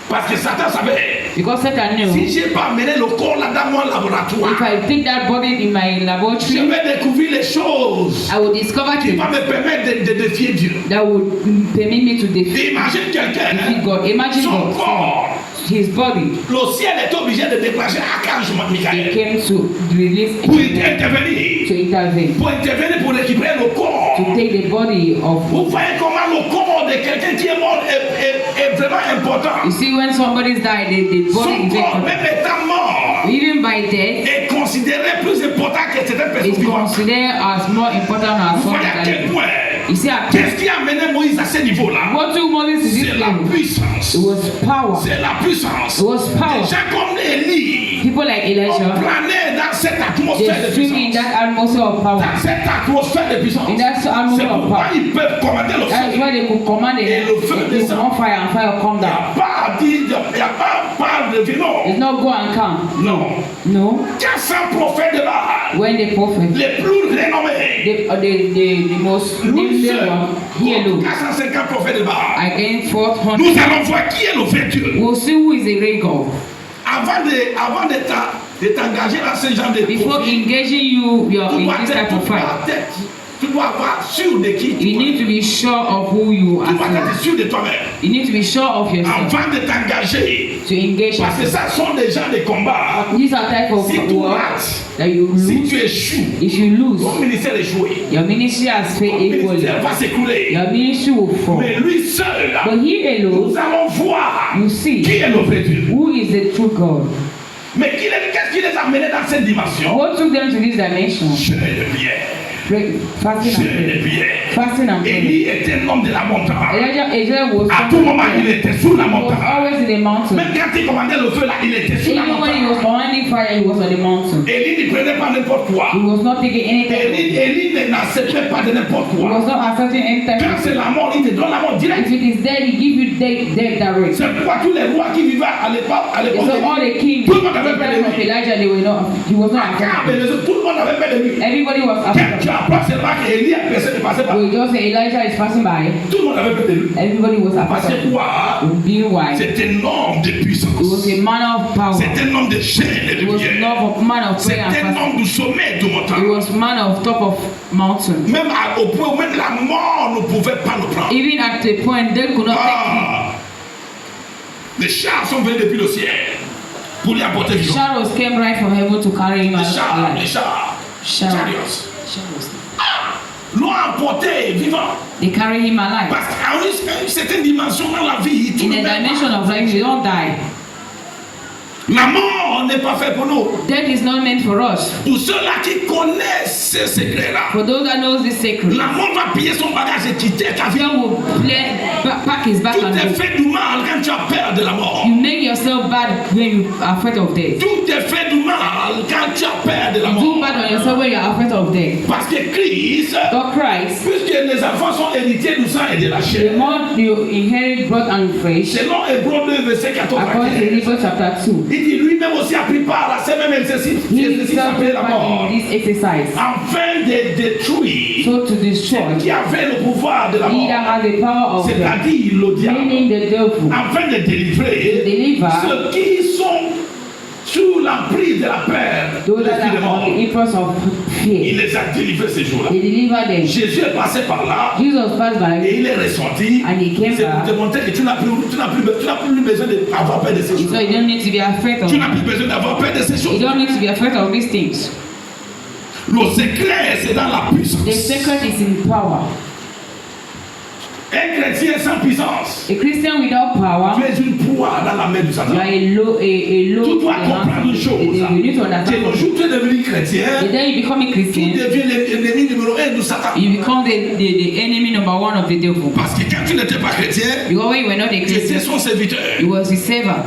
Speaker 2: Parce que Satan savait,
Speaker 1: Because Satan
Speaker 2: si
Speaker 1: knew,
Speaker 2: je n'ai pas amené le corps là dans mon
Speaker 1: if
Speaker 2: laboratoire,
Speaker 1: I take that body in my
Speaker 2: je
Speaker 1: laboratory,
Speaker 2: vais découvrir les choses
Speaker 1: I will discover
Speaker 2: qui vont
Speaker 1: things
Speaker 2: me permettre de défier Dieu.
Speaker 1: that would permit me to defeat
Speaker 2: Imagine quelqu'un,
Speaker 1: God. Imagine
Speaker 2: son
Speaker 1: God,
Speaker 2: corps,
Speaker 1: his body.
Speaker 2: le ciel est obligé de déclencher Archange
Speaker 1: He
Speaker 2: Michael
Speaker 1: came to release
Speaker 2: pour
Speaker 1: angels
Speaker 2: intervenir,
Speaker 1: to intervene,
Speaker 2: pour récupérer le corps.
Speaker 1: to take the body of.
Speaker 2: Vous voyez comment le corps de quelqu'un qui est mort est vraiment important.
Speaker 1: You see, when somebody's died, the
Speaker 2: Son
Speaker 1: body is
Speaker 2: corps,
Speaker 1: very
Speaker 2: même étant mort,
Speaker 1: even by death,
Speaker 2: est considéré plus important que certaines
Speaker 1: is
Speaker 2: personnes vivantes.
Speaker 1: considered as more important as
Speaker 2: Vous voyez à quel
Speaker 1: something.
Speaker 2: point
Speaker 1: You see,
Speaker 2: Qu'est-ce qui a amené Moïse à ce niveau-là?
Speaker 1: what took Moses to this
Speaker 2: C'est la
Speaker 1: level?
Speaker 2: puissance.
Speaker 1: It was power.
Speaker 2: C'est la puissance.
Speaker 1: It was power.
Speaker 2: Des gens comme Élie
Speaker 1: People like
Speaker 2: ont
Speaker 1: Elijah,
Speaker 2: plané dans cette atmosphère
Speaker 1: they
Speaker 2: de
Speaker 1: swim in
Speaker 2: puissance.
Speaker 1: that atmosphere of power.
Speaker 2: Dans cette atmosphère de puissance.
Speaker 1: In that
Speaker 2: C'est
Speaker 1: atmosphere of
Speaker 2: pourquoi
Speaker 1: power.
Speaker 2: ils peuvent commander le
Speaker 1: That is
Speaker 2: feu.
Speaker 1: why they could command
Speaker 2: Et
Speaker 1: it.
Speaker 2: le feu
Speaker 1: They
Speaker 2: descend.
Speaker 1: on fire and fire come
Speaker 2: Il n'y
Speaker 1: down.
Speaker 2: a pas à dire, il n'y a pas parle de non.
Speaker 1: It's not go and come.
Speaker 2: Non.
Speaker 1: No.
Speaker 2: 400 prophètes de Baal,
Speaker 1: When the prophet,
Speaker 2: les plus renommés,
Speaker 1: the most
Speaker 2: lui seul,
Speaker 1: named one, he alone,
Speaker 2: 450 prophètes de Baal.
Speaker 1: against 400.
Speaker 2: Nous allons voir qui est le vrai Dieu.
Speaker 1: We'll see who is the real God.
Speaker 2: Avant de t'engager dans ce genre de
Speaker 1: Before
Speaker 2: conflit,
Speaker 1: engaging you, you're
Speaker 2: tu
Speaker 1: in
Speaker 2: dois
Speaker 1: this type of fight.
Speaker 2: tu dois avoir sûr de qui tu
Speaker 1: You need to
Speaker 2: es.
Speaker 1: be sure of who you
Speaker 2: Tu dois
Speaker 1: are.
Speaker 2: être sûr de toi-même.
Speaker 1: You need to be sure of yourself
Speaker 2: Avant de t'engager.
Speaker 1: to engage
Speaker 2: Parce que
Speaker 1: yourself.
Speaker 2: ça sont des gens de combat.
Speaker 1: These are type of
Speaker 2: Si tu
Speaker 1: work
Speaker 2: rates,
Speaker 1: that you
Speaker 2: si
Speaker 1: lose.
Speaker 2: tu échoues,
Speaker 1: If you lose,
Speaker 2: ton ministère est joué.
Speaker 1: your ministry has failed
Speaker 2: Ton
Speaker 1: equally.
Speaker 2: ministère va s'écrouler.
Speaker 1: Your ministry will fall.
Speaker 2: Mais lui seul,
Speaker 1: But he
Speaker 2: nous
Speaker 1: alone,
Speaker 2: allons voir
Speaker 1: you see
Speaker 2: qui est le vrai Dieu.
Speaker 1: who is the true God.
Speaker 2: Mais qu'est-ce qui les a menés dans cette dimension?
Speaker 1: What took them to this dimension?
Speaker 2: Jeûne de pierre.
Speaker 1: Fasting and
Speaker 2: Jeûne de
Speaker 1: prayer.
Speaker 2: pierre.
Speaker 1: Fasting and prayer.
Speaker 2: Élie était un homme de la montagne.
Speaker 1: Elijah was
Speaker 2: À tout moment, il était sous la
Speaker 1: he was
Speaker 2: montagne.
Speaker 1: always in the mountain.
Speaker 2: Même quand il commandait le feu là, il était sous la
Speaker 1: Even when he
Speaker 2: montagne.
Speaker 1: was commanding fire, he was on the mountain.
Speaker 2: Élie ne prenait pas n'importe quoi.
Speaker 1: He was not taking anything.
Speaker 2: Élie n'acceptait pas de n'importe
Speaker 1: He was
Speaker 2: quoi.
Speaker 1: not accepting anything.
Speaker 2: Quand c'est la mort, il te donne la mort direct.
Speaker 1: If it is dead, he give you dead direct.
Speaker 2: C'est pourquoi tous les rois qui vivaient à l'époque,
Speaker 1: So all the kings,
Speaker 2: tout le monde
Speaker 1: the
Speaker 2: avait peur
Speaker 1: time
Speaker 2: de
Speaker 1: of
Speaker 2: lui.
Speaker 1: Elijah, he was not
Speaker 2: Akab et
Speaker 1: accepted.
Speaker 2: les autres, tout le monde avait peur de lui.
Speaker 1: Everybody was
Speaker 2: Quand
Speaker 1: afraid.
Speaker 2: tu apprends seulement qu'Élie a passé de passer par,
Speaker 1: We just say Elijah is passing by.
Speaker 2: tout le monde avait peur de lui.
Speaker 1: Everybody was
Speaker 2: Parce
Speaker 1: afraid.
Speaker 2: que quoi?
Speaker 1: Being wise.
Speaker 2: C'est un homme de
Speaker 1: He was
Speaker 2: puissance.
Speaker 1: a man of power.
Speaker 2: C'est un homme de chaîne et
Speaker 1: He
Speaker 2: de
Speaker 1: was
Speaker 2: pierre.
Speaker 1: not a man of
Speaker 2: C'est
Speaker 1: prayer and
Speaker 2: un
Speaker 1: fasting.
Speaker 2: homme du sommet de
Speaker 1: He
Speaker 2: montagne.
Speaker 1: was man of top of mountain.
Speaker 2: Même au point où même la mort ne pouvait pas le prendre.
Speaker 1: Even at the point they could not take
Speaker 2: Ah. Les chars sont venus depuis le ciel pour lui apporter
Speaker 1: him.
Speaker 2: vivant.
Speaker 1: Shadows came right from heaven to carry him
Speaker 2: Les
Speaker 1: alive.
Speaker 2: chars, chariots,
Speaker 1: Shadows.
Speaker 2: l'ont emporté vivant.
Speaker 1: They carry him alive.
Speaker 2: Parce qu'à une certaine dimension dans la vie, tout
Speaker 1: In
Speaker 2: ne
Speaker 1: the
Speaker 2: meurt
Speaker 1: dimension
Speaker 2: pas.
Speaker 1: of life, you don't die.
Speaker 2: La mort n'est pas faite pour nous.
Speaker 1: Death is not meant for us.
Speaker 2: Pour ceux-là qui connaissent ces secrets-là,
Speaker 1: For those that knows this secret,
Speaker 2: la mort va piller son bagage et quitter ta vie.
Speaker 1: fear will pack his back
Speaker 2: Tout
Speaker 1: and
Speaker 2: est
Speaker 1: go.
Speaker 2: fait du mal quand tu as peur de la mort.
Speaker 1: You make yourself bad when you are afraid of death.
Speaker 2: Tout est fait du mal quand tu as peur de la
Speaker 1: Do
Speaker 2: mort.
Speaker 1: bad on yourself when you are afraid of death.
Speaker 2: Parce que Christ,
Speaker 1: God Christ,
Speaker 2: puisque les enfants sont héritiers du sang et de la
Speaker 1: the
Speaker 2: chair,
Speaker 1: more you inherit blood and flesh,
Speaker 2: selon Hébreux 2, verset 14 à
Speaker 1: according to
Speaker 2: 15,
Speaker 1: Hebrews chapter 2,
Speaker 2: il dit lui-même aussi a pris part à ces mêmes exercices
Speaker 1: he
Speaker 2: exercices
Speaker 1: himself
Speaker 2: appelés
Speaker 1: took
Speaker 2: la
Speaker 1: part
Speaker 2: mort,
Speaker 1: in this exercise.
Speaker 2: afin de détruire
Speaker 1: So to destroy,
Speaker 2: qui avait le pouvoir de la
Speaker 1: he that
Speaker 2: mort,
Speaker 1: has the power of death,
Speaker 2: c'est-à-dire le diable,
Speaker 1: meaning the devil,
Speaker 2: afin de délivrer
Speaker 1: deliver
Speaker 2: ceux qui sont sous l'emprise de la peur,
Speaker 1: those that
Speaker 2: l'esprit de
Speaker 1: are
Speaker 2: mort.
Speaker 1: on the influence of
Speaker 2: Il
Speaker 1: fear.
Speaker 2: les a délivrés ces jours-là.
Speaker 1: He delivered them.
Speaker 2: Jésus est passé par là
Speaker 1: Jesus passed
Speaker 2: et
Speaker 1: by,
Speaker 2: il est ressorti.
Speaker 1: and he came
Speaker 2: C'est pour
Speaker 1: back.
Speaker 2: te montrer que tu n'as plus besoin d'avoir peur de ces
Speaker 1: So
Speaker 2: choses.
Speaker 1: you don't need to be afraid of
Speaker 2: Tu n'as plus besoin d'avoir peur de ces
Speaker 1: You
Speaker 2: choses.
Speaker 1: don't need to be afraid of these things.
Speaker 2: Le secret, c'est dans la
Speaker 1: The
Speaker 2: puissance.
Speaker 1: secret is in power.
Speaker 2: Un chrétien sans puissance,
Speaker 1: A Christian without
Speaker 2: tu
Speaker 1: power,
Speaker 2: es une proie dans la main du
Speaker 1: you
Speaker 2: Satan.
Speaker 1: are a low
Speaker 2: Tu dois comprendre une chose.
Speaker 1: You need to
Speaker 2: Que le
Speaker 1: understand.
Speaker 2: jour où tu es devenu chrétien,
Speaker 1: The day you become a
Speaker 2: tu
Speaker 1: Christian,
Speaker 2: deviens l'ennemi numéro 1 du Satan.
Speaker 1: you become the enemy number one of the devil.
Speaker 2: Parce que quand tu n'étais pas chrétien,
Speaker 1: Because when you were not a
Speaker 2: tu étais
Speaker 1: Christian,
Speaker 2: son serviteur.
Speaker 1: you was his servant.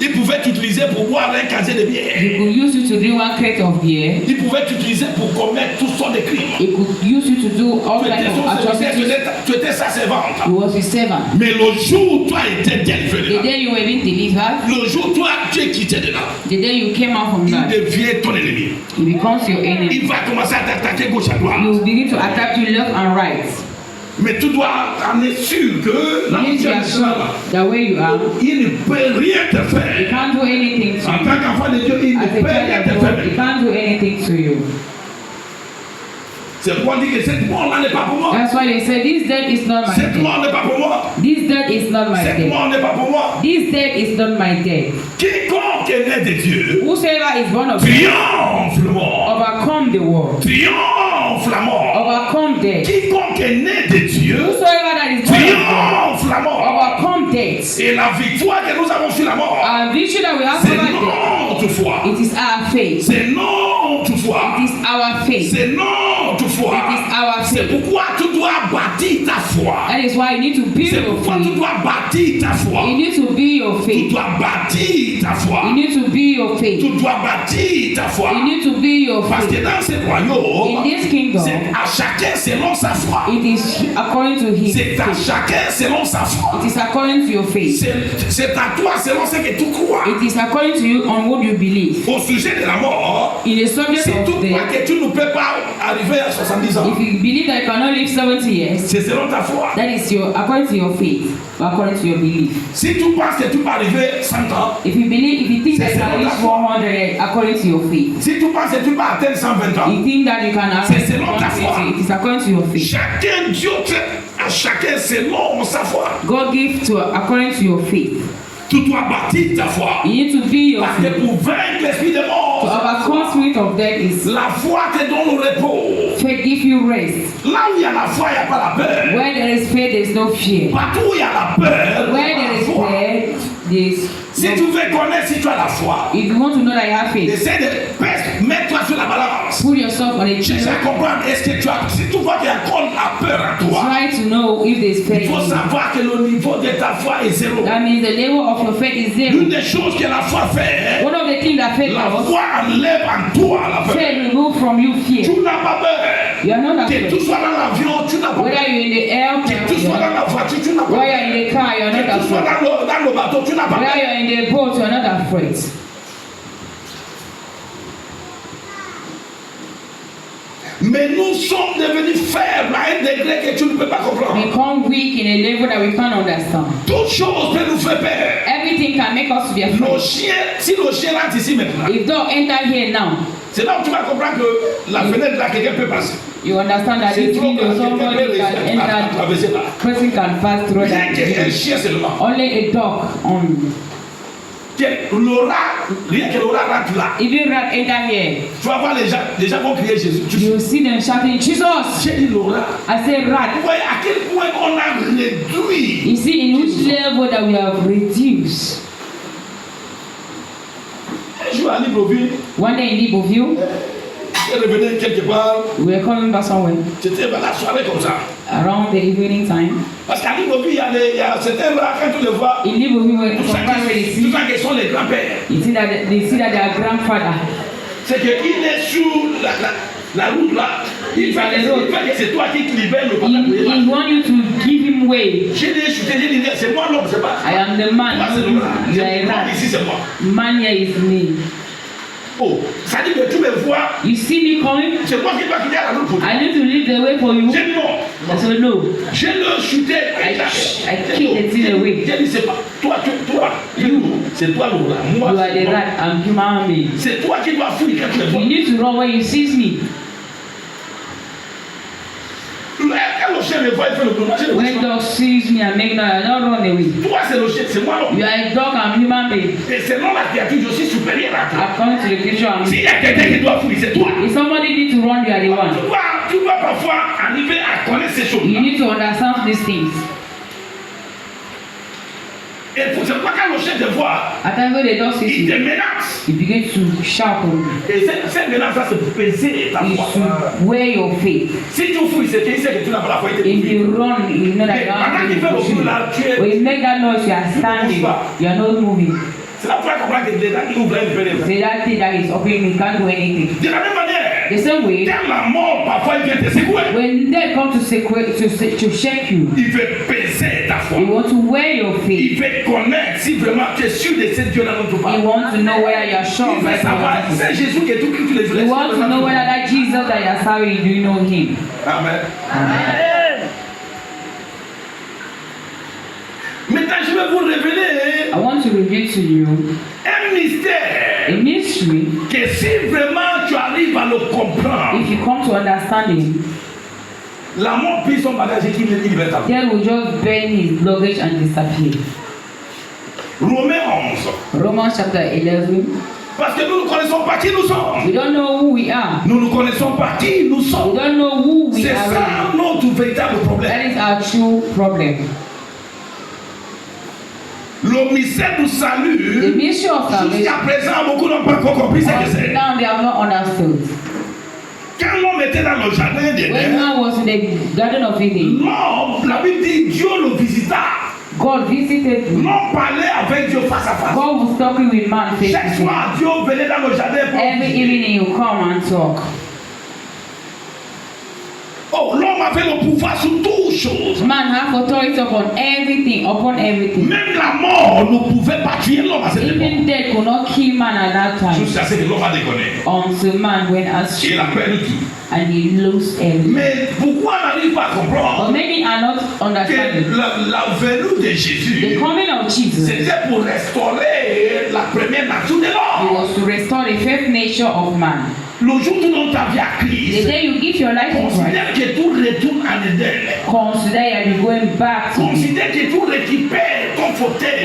Speaker 2: Il pouvait t'utiliser pour boire un casier de bière.
Speaker 1: He could use you to drink one crate of beer.
Speaker 2: Il pouvait t'utiliser pour commettre toutes sortes de crimes.
Speaker 1: He could use you to do all
Speaker 2: Tu
Speaker 1: kinds
Speaker 2: étais
Speaker 1: of
Speaker 2: son serviteur,
Speaker 1: atrocities.
Speaker 2: tu étais sa servante.
Speaker 1: He was his servant.
Speaker 2: Mais le jour où toi étais délivré de
Speaker 1: The
Speaker 2: là,
Speaker 1: day you were being delivered,
Speaker 2: le jour où toi tu es quitté de là,
Speaker 1: the day you came out from
Speaker 2: il
Speaker 1: that,
Speaker 2: devient ton ennemi.
Speaker 1: he becomes your enemy.
Speaker 2: Il va commencer à t'attaquer gauche à
Speaker 1: He
Speaker 2: droite.
Speaker 1: will begin to attack you left and right.
Speaker 2: Mais tu dois en être sûr que la
Speaker 1: You need to be
Speaker 2: situation
Speaker 1: assured
Speaker 2: là,
Speaker 1: that where you are,
Speaker 2: il ne peut rien te
Speaker 1: he
Speaker 2: faire.
Speaker 1: can't do anything to
Speaker 2: En
Speaker 1: you.
Speaker 2: tant qu'enfant de Dieu, il ne
Speaker 1: As a
Speaker 2: peut rien
Speaker 1: child
Speaker 2: te
Speaker 1: of God, he
Speaker 2: faire.
Speaker 1: can't do anything to you.
Speaker 2: C'est pourquoi on dit que cette mort-là n'est pas pour moi.
Speaker 1: That's why they say this death is not my
Speaker 2: Cette
Speaker 1: death.
Speaker 2: mort n'est pas pour moi.
Speaker 1: This death is not my
Speaker 2: Cette
Speaker 1: death.
Speaker 2: mort n'est pas pour moi.
Speaker 1: This death is not my death.
Speaker 2: Quiconque est né de Dieu
Speaker 1: Whosoever is born of God
Speaker 2: triomphe le mort.
Speaker 1: overcome the world,
Speaker 2: Triomphe la mort.
Speaker 1: overcome death.
Speaker 2: Quiconque est né de Dieu
Speaker 1: Whosoever that is born of
Speaker 2: triomphe la
Speaker 1: God
Speaker 2: mort.
Speaker 1: overcome death.
Speaker 2: Et la victoire que nous avons sur la mort,
Speaker 1: Our victory that we have
Speaker 2: c'est
Speaker 1: over death,
Speaker 2: notre foi.
Speaker 1: it is our faith.
Speaker 2: C'est notre foi.
Speaker 1: It is our faith.
Speaker 2: C'est notre foi.
Speaker 1: It is our
Speaker 2: C'est
Speaker 1: faith.
Speaker 2: pourquoi foi.
Speaker 1: That is why you need to build
Speaker 2: C'est
Speaker 1: your
Speaker 2: pourquoi tu
Speaker 1: faith.
Speaker 2: dois bâtir ta foi.
Speaker 1: You need to build your
Speaker 2: Tu
Speaker 1: faith.
Speaker 2: dois bâtir ta foi.
Speaker 1: You need to build your faith.
Speaker 2: Tu dois bâtir ta foi.
Speaker 1: You need to build your
Speaker 2: Parce que
Speaker 1: faith.
Speaker 2: dans ce
Speaker 1: In
Speaker 2: royaume,
Speaker 1: this kingdom,
Speaker 2: c'est à chacun selon sa foi.
Speaker 1: it is according to his
Speaker 2: C'est à
Speaker 1: faith.
Speaker 2: chacun selon sa foi.
Speaker 1: It is according to your faith.
Speaker 2: C'est à toi selon ce que tu crois.
Speaker 1: It is according to you on what you believe.
Speaker 2: Au sujet de la mort,
Speaker 1: In the subject
Speaker 2: si tu
Speaker 1: of
Speaker 2: crois
Speaker 1: death,
Speaker 2: que tu ne peux pas arriver à 70 ans,
Speaker 1: if you believe that you cannot live 70 years,
Speaker 2: c'est selon ta foi.
Speaker 1: that is your according to your faith, or according to your belief.
Speaker 2: Si tu penses que tu peux arriver 100 ans,
Speaker 1: If you think that you can live 100 years, according to your faith.
Speaker 2: si tu penses que tu peux atteindre 120 ans,
Speaker 1: You think that you can
Speaker 2: C'est
Speaker 1: arrive
Speaker 2: selon ta foi.
Speaker 1: 120, it is according to your faith.
Speaker 2: chacun Dieu traite à chacun selon sa foi.
Speaker 1: God gives to according to your faith.
Speaker 2: Tu dois bâtir ta foi.
Speaker 1: You need to be your
Speaker 2: Parce que
Speaker 1: faith.
Speaker 2: pour vaincre l'esprit de
Speaker 1: To
Speaker 2: mort,
Speaker 1: overcome spirit of death is
Speaker 2: la foi te donne le repos.
Speaker 1: faith give you rest.
Speaker 2: Là où il y a la foi, il n'y a pas la peur.
Speaker 1: Where there is faith, there is no fear.
Speaker 2: Partout où il y a la peur,
Speaker 1: Where
Speaker 2: il y a
Speaker 1: there
Speaker 2: la
Speaker 1: is
Speaker 2: foi.
Speaker 1: fear, there is
Speaker 2: Si tu veux connaître si tu as la foi,
Speaker 1: if you want to know that you have faith,
Speaker 2: essaie de mettre-toi sur la balance.
Speaker 1: put yourself on a
Speaker 2: Cherche
Speaker 1: chair.
Speaker 2: à comprendre, est-ce que tu as, si tu vois qu'il y a encore la peur en toi,
Speaker 1: Try to know if there is
Speaker 2: il
Speaker 1: faith.
Speaker 2: faut
Speaker 1: in you.
Speaker 2: savoir que le niveau de ta foi est zéro.
Speaker 1: That means the level of your faith is zero.
Speaker 2: L'une des choses que la foi fait,
Speaker 1: One of the things that faith
Speaker 2: la
Speaker 1: does,
Speaker 2: foi enlève en toi la peur.
Speaker 1: faith remove from you fear.
Speaker 2: Tu n'as pas peur.
Speaker 1: You are not
Speaker 2: Que
Speaker 1: afraid.
Speaker 2: tu sois dans l'avion, tu n'as pas peur.
Speaker 1: Whether you're in the airplane,
Speaker 2: Que tu sois dans la voiture, tu n'as pas
Speaker 1: whether
Speaker 2: peur.
Speaker 1: you're in the car, you're not
Speaker 2: Que tu sois
Speaker 1: afraid.
Speaker 2: dans le bateau, tu n'as pas
Speaker 1: Whether
Speaker 2: peur.
Speaker 1: you're in the boat, you're not afraid.
Speaker 2: Mais nous sommes devenus faibles à un degré que tu ne peux pas comprendre.
Speaker 1: Become weak in a level that we can't understand.
Speaker 2: Toute chose peut nous faire peur.
Speaker 1: Everything can make us to be
Speaker 2: Nos
Speaker 1: afraid.
Speaker 2: chiens, si nos chiens rentrent ici maintenant,
Speaker 1: If dog enter here now,
Speaker 2: c'est là où tu vas comprendre que la fenêtre là, quelqu'un peut passer.
Speaker 1: you understand that
Speaker 2: C'est
Speaker 1: this
Speaker 2: trop
Speaker 1: window,
Speaker 2: grand, quelqu'un
Speaker 1: somebody
Speaker 2: peut
Speaker 1: can enter,
Speaker 2: traverser là.
Speaker 1: person can pass through
Speaker 2: Rien
Speaker 1: that.
Speaker 2: qu'un chien seulement.
Speaker 1: Only a dog on.
Speaker 2: Que l'aura, rien que l'aura rentre là.
Speaker 1: If you rat enter here,
Speaker 2: Tu vas voir les gens vont crier Jésus.
Speaker 1: you will see them shouting, Jesus!
Speaker 2: J'ai dit l'aura.
Speaker 1: I say
Speaker 2: Vous
Speaker 1: rat.
Speaker 2: voyez à quel point on a réduit.
Speaker 1: You see in which level that we have reduced.
Speaker 2: Un jour à Libreville,
Speaker 1: One day in Libreville,
Speaker 2: je revenais quelque part,
Speaker 1: we were coming back somewhere
Speaker 2: c'était la soirée comme ça.
Speaker 1: around the evening time.
Speaker 2: Parce qu'à Libreville, il y a certains là, quand tu les vois,
Speaker 1: In Libreville, when
Speaker 2: tout ça
Speaker 1: sometimes when they
Speaker 2: tout
Speaker 1: see,
Speaker 2: ça qui sont les grands-pères.
Speaker 1: you see that they see that their grandfather,
Speaker 2: C'est qu'il est sur la route là. Il fait que c'est toi qui te libères le
Speaker 1: he want you to give him way.
Speaker 2: J'ai dit, je dis, c'est moi l'homme, c'est pas.
Speaker 1: I am the man.
Speaker 2: Moi, c'est le
Speaker 1: You are a
Speaker 2: rat.
Speaker 1: rat.
Speaker 2: Ici, c'est moi.
Speaker 1: Man here is me.
Speaker 2: Oh, ça dit que tu me vois,
Speaker 1: You see me coming?
Speaker 2: c'est moi qui dois quitter la route pour toi.
Speaker 1: I need to leave the way for you.
Speaker 2: J'ai dit non.
Speaker 1: I said no.
Speaker 2: Je le chutais.
Speaker 1: I kick the thing away.
Speaker 2: J'ai dit, c'est pas toi, c'est toi le rat. Moi,
Speaker 1: You are the rat. I'm human being.
Speaker 2: c'est toi qui dois fuir quand tu me vois.
Speaker 1: You need to run when you see me.
Speaker 2: Quand le chien me voit, il fait le boulot.
Speaker 1: When dog sees me and make noise, don't run away.
Speaker 2: Toi, c'est le chien, c'est moi l'homme.
Speaker 1: You are a dog. I'm human being.
Speaker 2: Et selon la créature, je suis supérieur à toi.
Speaker 1: According to the creature, I'm.
Speaker 2: S'il y a quelqu'un qui doit fuir, c'est toi.
Speaker 1: If somebody need to run, you are the one.
Speaker 2: Tu dois parfois arriver à connaître ces choses.
Speaker 1: You need to understand these things.
Speaker 2: Et c'est pas quand le chien te voit,
Speaker 1: At times when the dog sees
Speaker 2: il te
Speaker 1: you,
Speaker 2: menace.
Speaker 1: he begins to shout on you.
Speaker 2: Et cette menace-là, c'est pour peser ta
Speaker 1: He
Speaker 2: foi.
Speaker 1: should wear your faith.
Speaker 2: Si tu fuis, c'est qu'il sait que tu n'as pas la foi. Il te
Speaker 1: If
Speaker 2: fuit.
Speaker 1: you run, you know that you
Speaker 2: Pendant
Speaker 1: are
Speaker 2: qu'il fait le
Speaker 1: not
Speaker 2: boulot là, tu es.
Speaker 1: When you make that noise, you are standing. You are not moving.
Speaker 2: C'est là pour comprendre que les gens qui ouvrent une fenêtre.
Speaker 1: Say that thing that is opening, you can't do anything.
Speaker 2: De la même manière,
Speaker 1: The same way,
Speaker 2: quand la mort parfois il vient te secouer,
Speaker 1: when they come to shake you,
Speaker 2: il veut peser ta foi.
Speaker 1: you want to wear your
Speaker 2: Il
Speaker 1: faith.
Speaker 2: veut connaître si vraiment tu es sûr de ce Dieu-là dont tu
Speaker 1: You
Speaker 2: parles.
Speaker 1: want to know whether you are sure.
Speaker 2: Il veut savoir, c'est Jésus qui est tout tous les jours.
Speaker 1: You want to know whether that Jesus that you are serving, do you know him?
Speaker 2: Amen. Maintenant, je vais vous révéler
Speaker 1: I want to reveal to you
Speaker 2: un mystère
Speaker 1: a mystery.
Speaker 2: que si vraiment tu arrives à le comprendre,
Speaker 1: If you come to understand him,
Speaker 2: la mort prise son bagage et qu'il libère ta vie.
Speaker 1: God will just burn his luggage and disappear.
Speaker 2: Romains 11.
Speaker 1: Romans chapter 11.
Speaker 2: Parce que nous ne connaissons pas qui nous sommes.
Speaker 1: We don't know who we are.
Speaker 2: Nous ne connaissons pas qui nous
Speaker 1: We
Speaker 2: sommes.
Speaker 1: don't know who we
Speaker 2: C'est
Speaker 1: are.
Speaker 2: ça notre véritable problème.
Speaker 1: That is our true problem.
Speaker 2: Le mystère du
Speaker 1: The
Speaker 2: salut,
Speaker 1: mystery of
Speaker 2: jusqu'à
Speaker 1: salvation.
Speaker 2: présent, beaucoup n'ont pas encore compris ce que c'est.
Speaker 1: Now they have not understood.
Speaker 2: Quand l'homme était dans le jardin
Speaker 1: When
Speaker 2: d'Éden,
Speaker 1: man was in the Garden of Eden,
Speaker 2: l'homme, la Bible dit, Dieu le visita.
Speaker 1: God visited him.
Speaker 2: L'homme parlait avec Dieu face à face.
Speaker 1: God was talking with man face
Speaker 2: Chaque
Speaker 1: to face.
Speaker 2: soir, Dieu venait dans le jardin pour
Speaker 1: Every
Speaker 2: visiter.
Speaker 1: evening you come and talk.
Speaker 2: Oh, l'homme avait le pouvoir sur toutes choses.
Speaker 1: Man have authority upon everything.
Speaker 2: Même la mort ne pouvait pas tuer l'homme à cette époque.
Speaker 1: Even death could not kill man at that time.
Speaker 2: Jusqu'à ce que l'homme a déconné.
Speaker 1: Until man went astray
Speaker 2: Il a perdu tout.
Speaker 1: and he lost everything.
Speaker 2: Mais pourquoi on n'arrive pas à
Speaker 1: But
Speaker 2: comprendre
Speaker 1: many are not
Speaker 2: que
Speaker 1: understanding.
Speaker 2: la venue de
Speaker 1: The
Speaker 2: Jésus,
Speaker 1: coming of Jesus, it
Speaker 2: c'était pour restaurer la première nature de l'homme.
Speaker 1: was to restore the first nature of man.
Speaker 2: Le jour où tu donnes ta vie à
Speaker 1: The
Speaker 2: Christ,
Speaker 1: day you give your life to Christ,
Speaker 2: considère que tout retourne en Éden.
Speaker 1: consider that you're going back to Him.
Speaker 2: Considère que tout récupère ton fauteuil.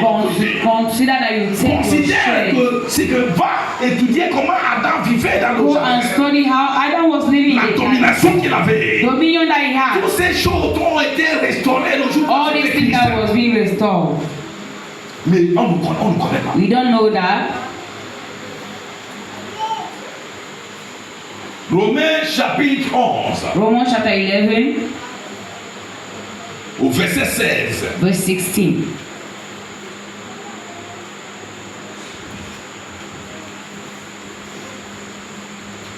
Speaker 1: Consider that you take your
Speaker 2: Considère
Speaker 1: strength.
Speaker 2: que c'est que va étudier comment Adam vivait dans le
Speaker 1: Go and
Speaker 2: jardin.
Speaker 1: study how Adam was living
Speaker 2: La
Speaker 1: in the garden.
Speaker 2: domination qu'il avait.
Speaker 1: Dominion that he had.
Speaker 2: Toutes ces choses ont été restaurées le jour où
Speaker 1: All
Speaker 2: tu
Speaker 1: these
Speaker 2: es
Speaker 1: things that
Speaker 2: Christ.
Speaker 1: was being restored.
Speaker 2: Mais on ne connaît pas.
Speaker 1: We don't know that.
Speaker 2: Romains chapitre 11,
Speaker 1: Romans chapter 11,
Speaker 2: au verset 16.
Speaker 1: verse 16.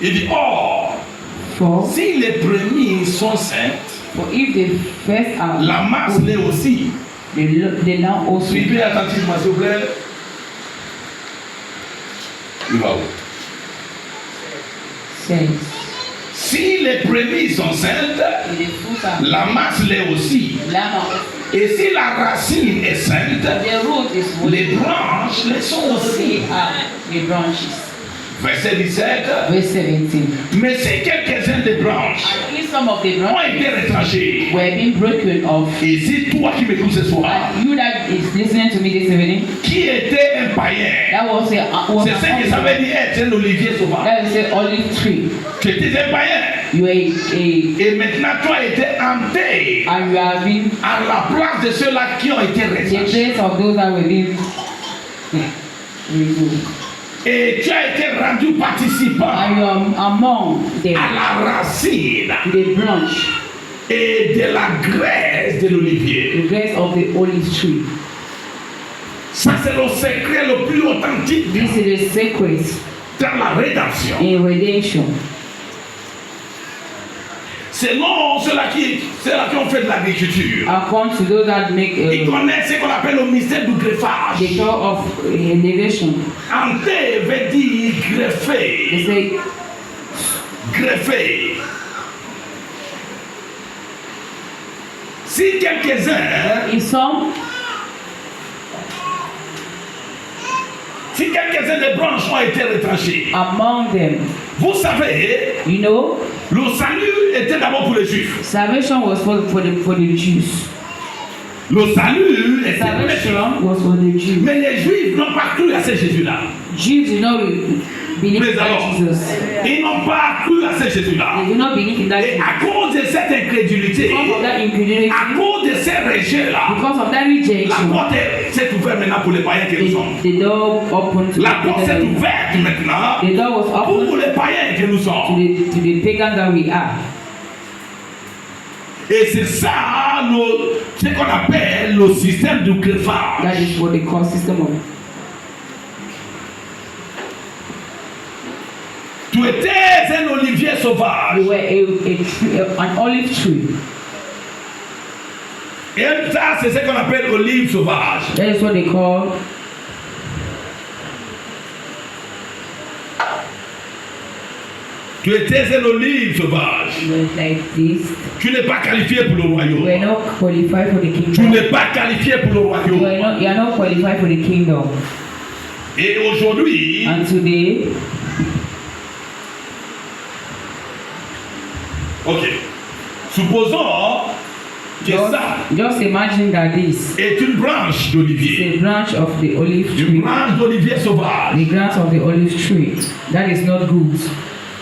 Speaker 2: Il dit, or,
Speaker 1: For,
Speaker 2: si les premiers sont saints,
Speaker 1: for if the first are
Speaker 2: la masse l'est aussi.
Speaker 1: the now also
Speaker 2: Suivez attentivement, s'il vous plaît. Il va où?
Speaker 1: says,
Speaker 2: Si les premiers sont saintes,
Speaker 1: if the fruits are
Speaker 2: la masse l'est aussi.
Speaker 1: lamb,
Speaker 2: Et si la racine est sainte,
Speaker 1: the root is
Speaker 2: les
Speaker 1: holy,
Speaker 2: branches le sont
Speaker 1: so
Speaker 2: aussi.
Speaker 1: they are the branches.
Speaker 2: Verset 17.
Speaker 1: Verse 17.
Speaker 2: Mais c'est quelques-uns des branches
Speaker 1: And if some of the
Speaker 2: ont
Speaker 1: branches
Speaker 2: été retranchées.
Speaker 1: were being broken off,
Speaker 2: Et si toi qui m'écoutes ce soir,
Speaker 1: and you that is listening to me this evening,
Speaker 2: qui était un païen,
Speaker 1: that was
Speaker 2: c'est ce que ça veut dire être un olivier sauvage.
Speaker 1: that is a olive tree.
Speaker 2: Tu étais un païen.
Speaker 1: You are a
Speaker 2: Et maintenant, toi étais hanté
Speaker 1: and you have been
Speaker 2: à la place de ceux-là qui ont été
Speaker 1: the
Speaker 2: retranchés.
Speaker 1: place of those that were being removed.
Speaker 2: Et tu as été rendu participant
Speaker 1: And you are among them,
Speaker 2: à la racine
Speaker 1: the branch,
Speaker 2: et de la graisse de l'olivier.
Speaker 1: the rest of the olive tree.
Speaker 2: Ça, c'est le secret le plus authentique
Speaker 1: This is the secret
Speaker 2: dans la rédemption.
Speaker 1: in redemption.
Speaker 2: Selon ceux-là qui ont fait de l'agriculture,
Speaker 1: According to those that make
Speaker 2: ils connaissent ce qu'on appelle le mystère du greffage.
Speaker 1: the law of elevation.
Speaker 2: Hanté veut dire
Speaker 1: They
Speaker 2: greffer.
Speaker 1: say
Speaker 2: Greffer. Si quelques-uns des branches ont été retranchées,
Speaker 1: among them,
Speaker 2: vous savez,
Speaker 1: you know,
Speaker 2: le salut était d'abord pour les Juifs.
Speaker 1: salvation was for the Jews.
Speaker 2: Le salut était pour les Juifs.
Speaker 1: Salvation was for the Jews.
Speaker 2: Mais les Juifs n'ont pas cru à ce Jésus-là.
Speaker 1: Jews did not believe
Speaker 2: Mais
Speaker 1: in
Speaker 2: alors,
Speaker 1: that Jesus.
Speaker 2: ils n'ont pas cru à ce Jésus-là.
Speaker 1: They did not believe in that
Speaker 2: Et
Speaker 1: Jesus.
Speaker 2: à cause de cette incrédulité,
Speaker 1: Because of that incredulity,
Speaker 2: à cause de ces rejets-là,
Speaker 1: because of that
Speaker 2: la
Speaker 1: rejection,
Speaker 2: porte s'est ouverte maintenant pour les païens que nous sommes.
Speaker 1: the door opened to
Speaker 2: La porte s'est
Speaker 1: the
Speaker 2: ouverte maintenant
Speaker 1: the door was
Speaker 2: pour
Speaker 1: opened
Speaker 2: les païens que nous
Speaker 1: to
Speaker 2: sommes.
Speaker 1: the pagan that we are.
Speaker 2: Et c'est ça ce qu'on appelle le système du greffage.
Speaker 1: That is what they call system of.
Speaker 2: Tu étais un olivier sauvage.
Speaker 1: You were an olive tree.
Speaker 2: Et ça, c'est ce qu'on appelle olive sauvage.
Speaker 1: That is what they call.
Speaker 2: Tu étais un olive sauvage.
Speaker 1: Like this.
Speaker 2: Tu n'es pas qualifié pour le
Speaker 1: You
Speaker 2: royaume.
Speaker 1: are not qualified for the
Speaker 2: Tu
Speaker 1: kingdom.
Speaker 2: n'es pas qualifié pour le
Speaker 1: You
Speaker 2: royaume.
Speaker 1: are not qualified for the kingdom.
Speaker 2: Et aujourd'hui,
Speaker 1: And today,
Speaker 2: ok, supposons que ça
Speaker 1: just imagine that this
Speaker 2: est une branche
Speaker 1: is
Speaker 2: d'olivier.
Speaker 1: a branch of the olive
Speaker 2: Une
Speaker 1: tree.
Speaker 2: branche d'olivier sauvage.
Speaker 1: The branch of the olive tree. That is not good.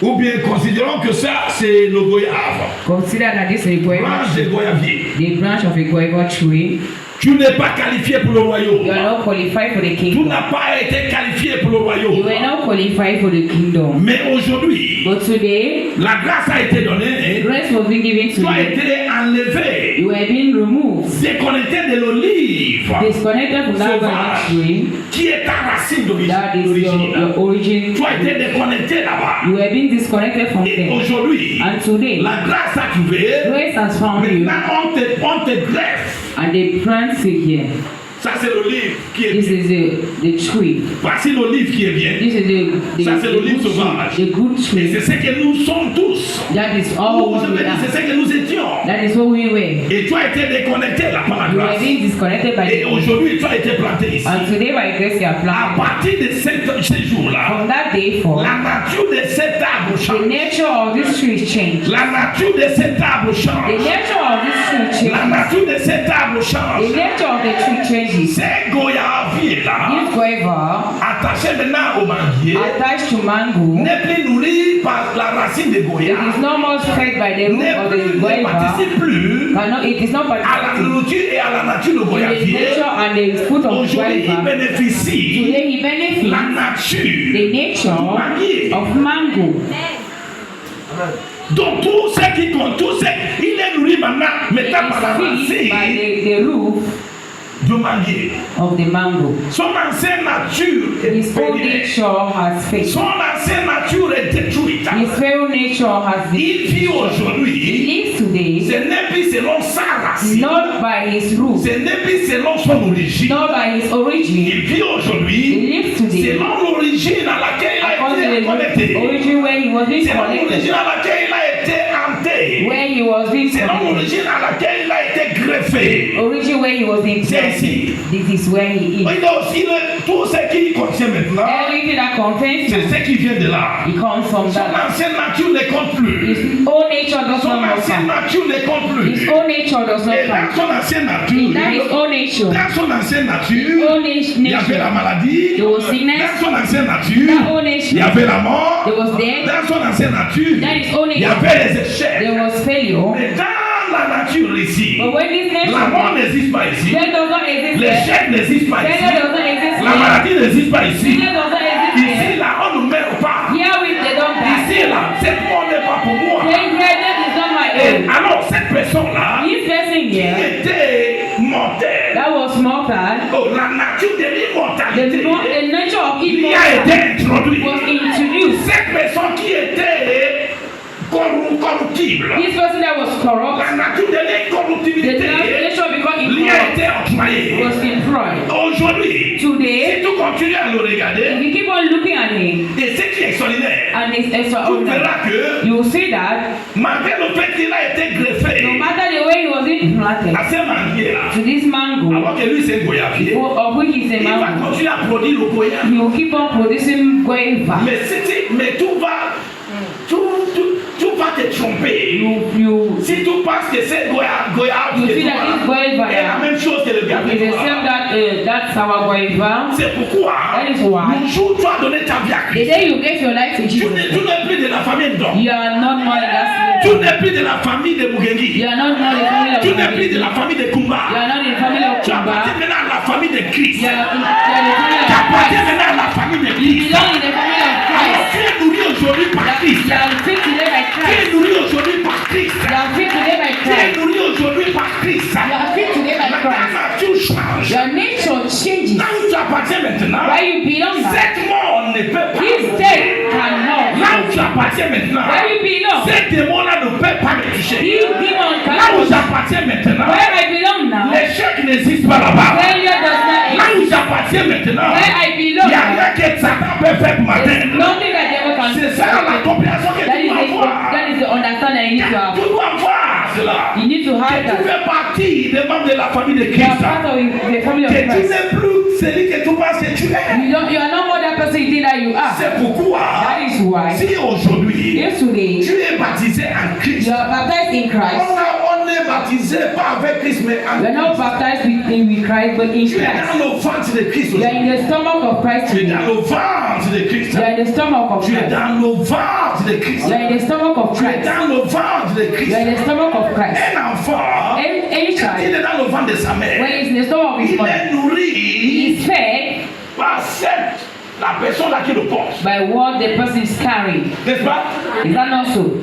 Speaker 2: Ou bien considérons que ça, c'est le goyave.
Speaker 1: Consider that this is a guava
Speaker 2: Branche de
Speaker 1: tree.
Speaker 2: goyavier.
Speaker 1: The branch of a guava tree.
Speaker 2: Tu n'es pas qualifié pour le royaume.
Speaker 1: You are not qualified for the
Speaker 2: Tu
Speaker 1: kingdom.
Speaker 2: n'as pas été qualifié pour le royaume.
Speaker 1: You were not qualified for the kingdom.
Speaker 2: Mais aujourd'hui,
Speaker 1: But today,
Speaker 2: la grâce a été donnée.
Speaker 1: grace was being given to
Speaker 2: Tu as
Speaker 1: you.
Speaker 2: été enlevé,
Speaker 1: You were being removed,
Speaker 2: déconnecté de l'olive
Speaker 1: disconnected from that banana tree.
Speaker 2: qui est ta racine
Speaker 1: That is
Speaker 2: d'origine.
Speaker 1: your origin.
Speaker 2: Tu as été déconnecté là-bas.
Speaker 1: You were being disconnected from
Speaker 2: Et
Speaker 1: them.
Speaker 2: aujourd'hui,
Speaker 1: And today,
Speaker 2: la grâce a trouvé.
Speaker 1: grace has found you.
Speaker 2: Maintenant, on te greffe.
Speaker 1: And they plant it here.
Speaker 2: Ça, c'est l'olive qui est
Speaker 1: This
Speaker 2: bien.
Speaker 1: is the tree.
Speaker 2: Voici l'olive qui est bien.
Speaker 1: This is the
Speaker 2: Ça, c'est l'olive
Speaker 1: good
Speaker 2: sauvage.
Speaker 1: tree. The good
Speaker 2: Et
Speaker 1: tree.
Speaker 2: c'est ce que nous sommes tous.
Speaker 1: That is
Speaker 2: Ou
Speaker 1: all
Speaker 2: je
Speaker 1: what
Speaker 2: veux
Speaker 1: we
Speaker 2: dire,
Speaker 1: are.
Speaker 2: c'est ce que nous étions.
Speaker 1: That is what we were.
Speaker 2: Et tu as été déconnecté là par la
Speaker 1: You were
Speaker 2: grâce.
Speaker 1: being disconnected by
Speaker 2: Et
Speaker 1: the
Speaker 2: aujourd'hui, tu as été planté ici.
Speaker 1: And today by grace you are
Speaker 2: À
Speaker 1: planted.
Speaker 2: partir de ce jour-là,
Speaker 1: From that day forth,
Speaker 2: la nature de cet arbre
Speaker 1: the
Speaker 2: change.
Speaker 1: nature of this tree is changed.
Speaker 2: La nature de cet arbre
Speaker 1: The
Speaker 2: change.
Speaker 1: nature of this tree
Speaker 2: La
Speaker 1: changes.
Speaker 2: nature de cet arbre
Speaker 1: The
Speaker 2: change.
Speaker 1: nature of the tree changes.
Speaker 2: Ces goyaviers là,
Speaker 1: This guava
Speaker 2: attaché maintenant au manguier,
Speaker 1: attached to mango,
Speaker 2: n'est plus nourri par la racine de
Speaker 1: it
Speaker 2: goya.
Speaker 1: is no more fed by the root of the
Speaker 2: Ne
Speaker 1: guava.
Speaker 2: participe plus
Speaker 1: It is not
Speaker 2: à la
Speaker 1: participating
Speaker 2: nourriture et à la nature de
Speaker 1: in the
Speaker 2: goyavier.
Speaker 1: nature and the fruit of
Speaker 2: Aujourd'hui, il
Speaker 1: guava.
Speaker 2: bénéficie
Speaker 1: Today he
Speaker 2: la
Speaker 1: benefits
Speaker 2: nature
Speaker 1: the nature of mango.
Speaker 2: Donc tout ce qui compte, tout ce il est nourri maintenant,
Speaker 1: It
Speaker 2: maintenant par la
Speaker 1: is feed by
Speaker 2: racine
Speaker 1: the root
Speaker 2: du manguier.
Speaker 1: of the mango.
Speaker 2: Son ancienne nature est
Speaker 1: His own
Speaker 2: périmée.
Speaker 1: nature has failed.
Speaker 2: Son ancienne nature est détruite.
Speaker 1: His very nature has been.
Speaker 2: Il vit
Speaker 1: He
Speaker 2: aujourd'hui,
Speaker 1: lives today
Speaker 2: ce n'est plus selon sa racine,
Speaker 1: not by his root,
Speaker 2: ce n'est plus selon son origine.
Speaker 1: not by his origin.
Speaker 2: Il vit
Speaker 1: He
Speaker 2: aujourd'hui
Speaker 1: lives today
Speaker 2: selon l'origine à laquelle il a
Speaker 1: according
Speaker 2: été
Speaker 1: to the
Speaker 2: connecté.
Speaker 1: origin where he was being
Speaker 2: Selon
Speaker 1: connected,
Speaker 2: l'origine à laquelle il a été hanté.
Speaker 1: where he was being
Speaker 2: Selon
Speaker 1: connected,
Speaker 2: l'origine à laquelle il a été greffé.
Speaker 1: origin where he was being
Speaker 2: C'est
Speaker 1: connected.
Speaker 2: ici.
Speaker 1: This is where he
Speaker 2: Il
Speaker 1: is.
Speaker 2: a aussi tout ce qui contient maintenant,
Speaker 1: Everything that contains
Speaker 2: c'est
Speaker 1: him,
Speaker 2: ce qui vient de là.
Speaker 1: he comes from
Speaker 2: Son
Speaker 1: that.
Speaker 2: ancienne nature ne compte plus.
Speaker 1: His own nature does
Speaker 2: Son
Speaker 1: not
Speaker 2: ancienne
Speaker 1: matter.
Speaker 2: nature ne compte
Speaker 1: His
Speaker 2: plus.
Speaker 1: own nature does not
Speaker 2: Et dans
Speaker 1: matter.
Speaker 2: son ancienne
Speaker 1: That is
Speaker 2: nature,
Speaker 1: own nature.
Speaker 2: dans son ancienne
Speaker 1: His
Speaker 2: nature,
Speaker 1: own
Speaker 2: il y avait la
Speaker 1: nature.
Speaker 2: maladie.
Speaker 1: There was sickness.
Speaker 2: Dans son ancienne
Speaker 1: That
Speaker 2: nature,
Speaker 1: own
Speaker 2: il y
Speaker 1: nature.
Speaker 2: avait la mort.
Speaker 1: There was death.
Speaker 2: Dans son ancienne nature,
Speaker 1: That is own
Speaker 2: il y
Speaker 1: nature.
Speaker 2: avait les échecs.
Speaker 1: There was failure.
Speaker 2: Mais dans la nature ici,
Speaker 1: But when this
Speaker 2: la mort
Speaker 1: nature,
Speaker 2: n'existe pas ici.
Speaker 1: death does not exist there.
Speaker 2: L'échec n'existe pas
Speaker 1: Failure
Speaker 2: ici.
Speaker 1: does not exist
Speaker 2: La
Speaker 1: there.
Speaker 2: maladie n'existe pas ici.
Speaker 1: Failure does not exist
Speaker 2: Ici,
Speaker 1: there.
Speaker 2: là, on nous met au pas.
Speaker 1: Here we they don't die.
Speaker 2: Ici, là, cette mort n'est pas pour moi.
Speaker 1: Saying here, death is not my
Speaker 2: Et
Speaker 1: own.
Speaker 2: alors, cette personne-là,
Speaker 1: This person
Speaker 2: qui
Speaker 1: here,
Speaker 2: était mortelle,
Speaker 1: that was mortal.
Speaker 2: oh, la nature de l'immortalité,
Speaker 1: The nature of
Speaker 2: il y a été
Speaker 1: immortality
Speaker 2: introduite.
Speaker 1: was introduced.
Speaker 2: Cette personne qui était corruptible,
Speaker 1: This person that was corrupt,
Speaker 2: la nature de
Speaker 1: the
Speaker 2: l'incorruptibilité,
Speaker 1: nature become
Speaker 2: lui a
Speaker 1: incorrupt,
Speaker 2: été octroyée.
Speaker 1: was employed.
Speaker 2: Aujourd'hui,
Speaker 1: Today,
Speaker 2: si tu continues à le regarder,
Speaker 1: if you keep on looking at him,
Speaker 2: et ce qui est extraordinaire,
Speaker 1: and it's
Speaker 2: tu
Speaker 1: extraordinary,
Speaker 2: verras que
Speaker 1: you will see that
Speaker 2: malgré le fait qu'il a été greffé
Speaker 1: no matter the way he was implanted
Speaker 2: à ce manguier-là,
Speaker 1: to this mango,
Speaker 2: alors que lui c'est un goyavier,
Speaker 1: of which is a
Speaker 2: il va
Speaker 1: mango,
Speaker 2: continuer à produire le goya.
Speaker 1: he will keep on producing guava.
Speaker 2: Mais tout va te tromper.
Speaker 1: You
Speaker 2: Si tu penses que c'est goya
Speaker 1: you see that this guava
Speaker 2: est la même chose que le
Speaker 1: is the same
Speaker 2: gavier.
Speaker 1: that sour guava.
Speaker 2: C'est pourquoi
Speaker 1: That is why.
Speaker 2: le jour où tu as donné ta vie à
Speaker 1: The
Speaker 2: Christ,
Speaker 1: day you gave your life to
Speaker 2: tu
Speaker 1: Jesus,
Speaker 2: n'es plus de la famille d'homme.
Speaker 1: you are not more in that
Speaker 2: Tu
Speaker 1: slave.
Speaker 2: n'es plus de la famille de Mugengi.
Speaker 1: You are not more the family of
Speaker 2: Tu n'es plus de
Speaker 1: Kumba.
Speaker 2: la famille de
Speaker 1: You
Speaker 2: Kumba.
Speaker 1: are not in the family of
Speaker 2: Tu appartiens
Speaker 1: Kumba.
Speaker 2: maintenant à la famille de Christ.
Speaker 1: You are in the family
Speaker 2: Tu
Speaker 1: of
Speaker 2: appartiens
Speaker 1: Christ.
Speaker 2: maintenant à la famille de
Speaker 1: You
Speaker 2: Christ.
Speaker 1: belong in the family of
Speaker 2: Alors
Speaker 1: Christ.
Speaker 2: tu es nourri aujourd'hui par Christ.
Speaker 1: You are fit today by
Speaker 2: Tu es
Speaker 1: Christ.
Speaker 2: nourri aujourd'hui par Christ.
Speaker 1: You are fit today by
Speaker 2: Tu es
Speaker 1: Christ.
Speaker 2: nourri aujourd'hui par Christ.
Speaker 1: You are fit today by
Speaker 2: La
Speaker 1: Christ.
Speaker 2: nature change.
Speaker 1: Your nature changes.
Speaker 2: Là où tu appartiens maintenant,
Speaker 1: Where you belong now,
Speaker 2: cette mort ne peut pas.
Speaker 1: this death cannot.
Speaker 2: Là où tu appartiens maintenant,
Speaker 1: Where you belong,
Speaker 2: ces démons-là ne peuvent pas me toucher.
Speaker 1: this demon
Speaker 2: Là où
Speaker 1: cannot.
Speaker 2: j'appartiens maintenant,
Speaker 1: Where I belong now,
Speaker 2: l'échec n'existe pas là-bas.
Speaker 1: failure does not
Speaker 2: Là
Speaker 1: exist.
Speaker 2: où j'appartiens maintenant,
Speaker 1: Where I
Speaker 2: il
Speaker 1: belong
Speaker 2: n'y a
Speaker 1: now,
Speaker 2: rien que Satan peut faire pour
Speaker 1: there's
Speaker 2: m'atteindre.
Speaker 1: nothing that devil can
Speaker 2: C'est ça la
Speaker 1: do.
Speaker 2: compréhension que
Speaker 1: That
Speaker 2: tu
Speaker 1: is
Speaker 2: dois avoir.
Speaker 1: that is the understanding you need to have.
Speaker 2: Tu dois voir cela.
Speaker 1: You need to
Speaker 2: Que
Speaker 1: have
Speaker 2: tu
Speaker 1: that.
Speaker 2: fais partie des membres de la famille de
Speaker 1: You are
Speaker 2: Christ.
Speaker 1: part of the family of
Speaker 2: Que tu
Speaker 1: Christ.
Speaker 2: n'es plus celui que tu penses que tu es.
Speaker 1: You are not more that person you think that you are.
Speaker 2: C'est pourquoi,
Speaker 1: That is why
Speaker 2: si aujourd'hui,
Speaker 1: yesterday
Speaker 2: tu es baptisé en Christ,
Speaker 1: you are baptized in Christ.
Speaker 2: on ne baptisé pas avec Christ, mais
Speaker 1: You are not baptized with Christ, but in
Speaker 2: tu es dans
Speaker 1: Christ.
Speaker 2: le ventre de Christ.
Speaker 1: You are in the stomach of Christ.
Speaker 2: Tu es
Speaker 1: today.
Speaker 2: dans le ventre de Christ.
Speaker 1: You are in the stomach of
Speaker 2: Tu es
Speaker 1: Christ.
Speaker 2: dans le ventre de Christ.
Speaker 1: You are in the stomach of
Speaker 2: Tu es
Speaker 1: Christ.
Speaker 2: dans le ventre de
Speaker 1: You are
Speaker 2: Christ.
Speaker 1: in the stomach of Christ.
Speaker 2: Un enfant,
Speaker 1: Any
Speaker 2: quand il
Speaker 1: child,
Speaker 2: est dans le ventre de sa
Speaker 1: when
Speaker 2: mère,
Speaker 1: he's in the stomach of his
Speaker 2: il
Speaker 1: mother,
Speaker 2: est nourri
Speaker 1: he is fed
Speaker 2: par la personne là qui le porte.
Speaker 1: by what the person is carrying.
Speaker 2: N'est-ce pas?
Speaker 1: Is that not so?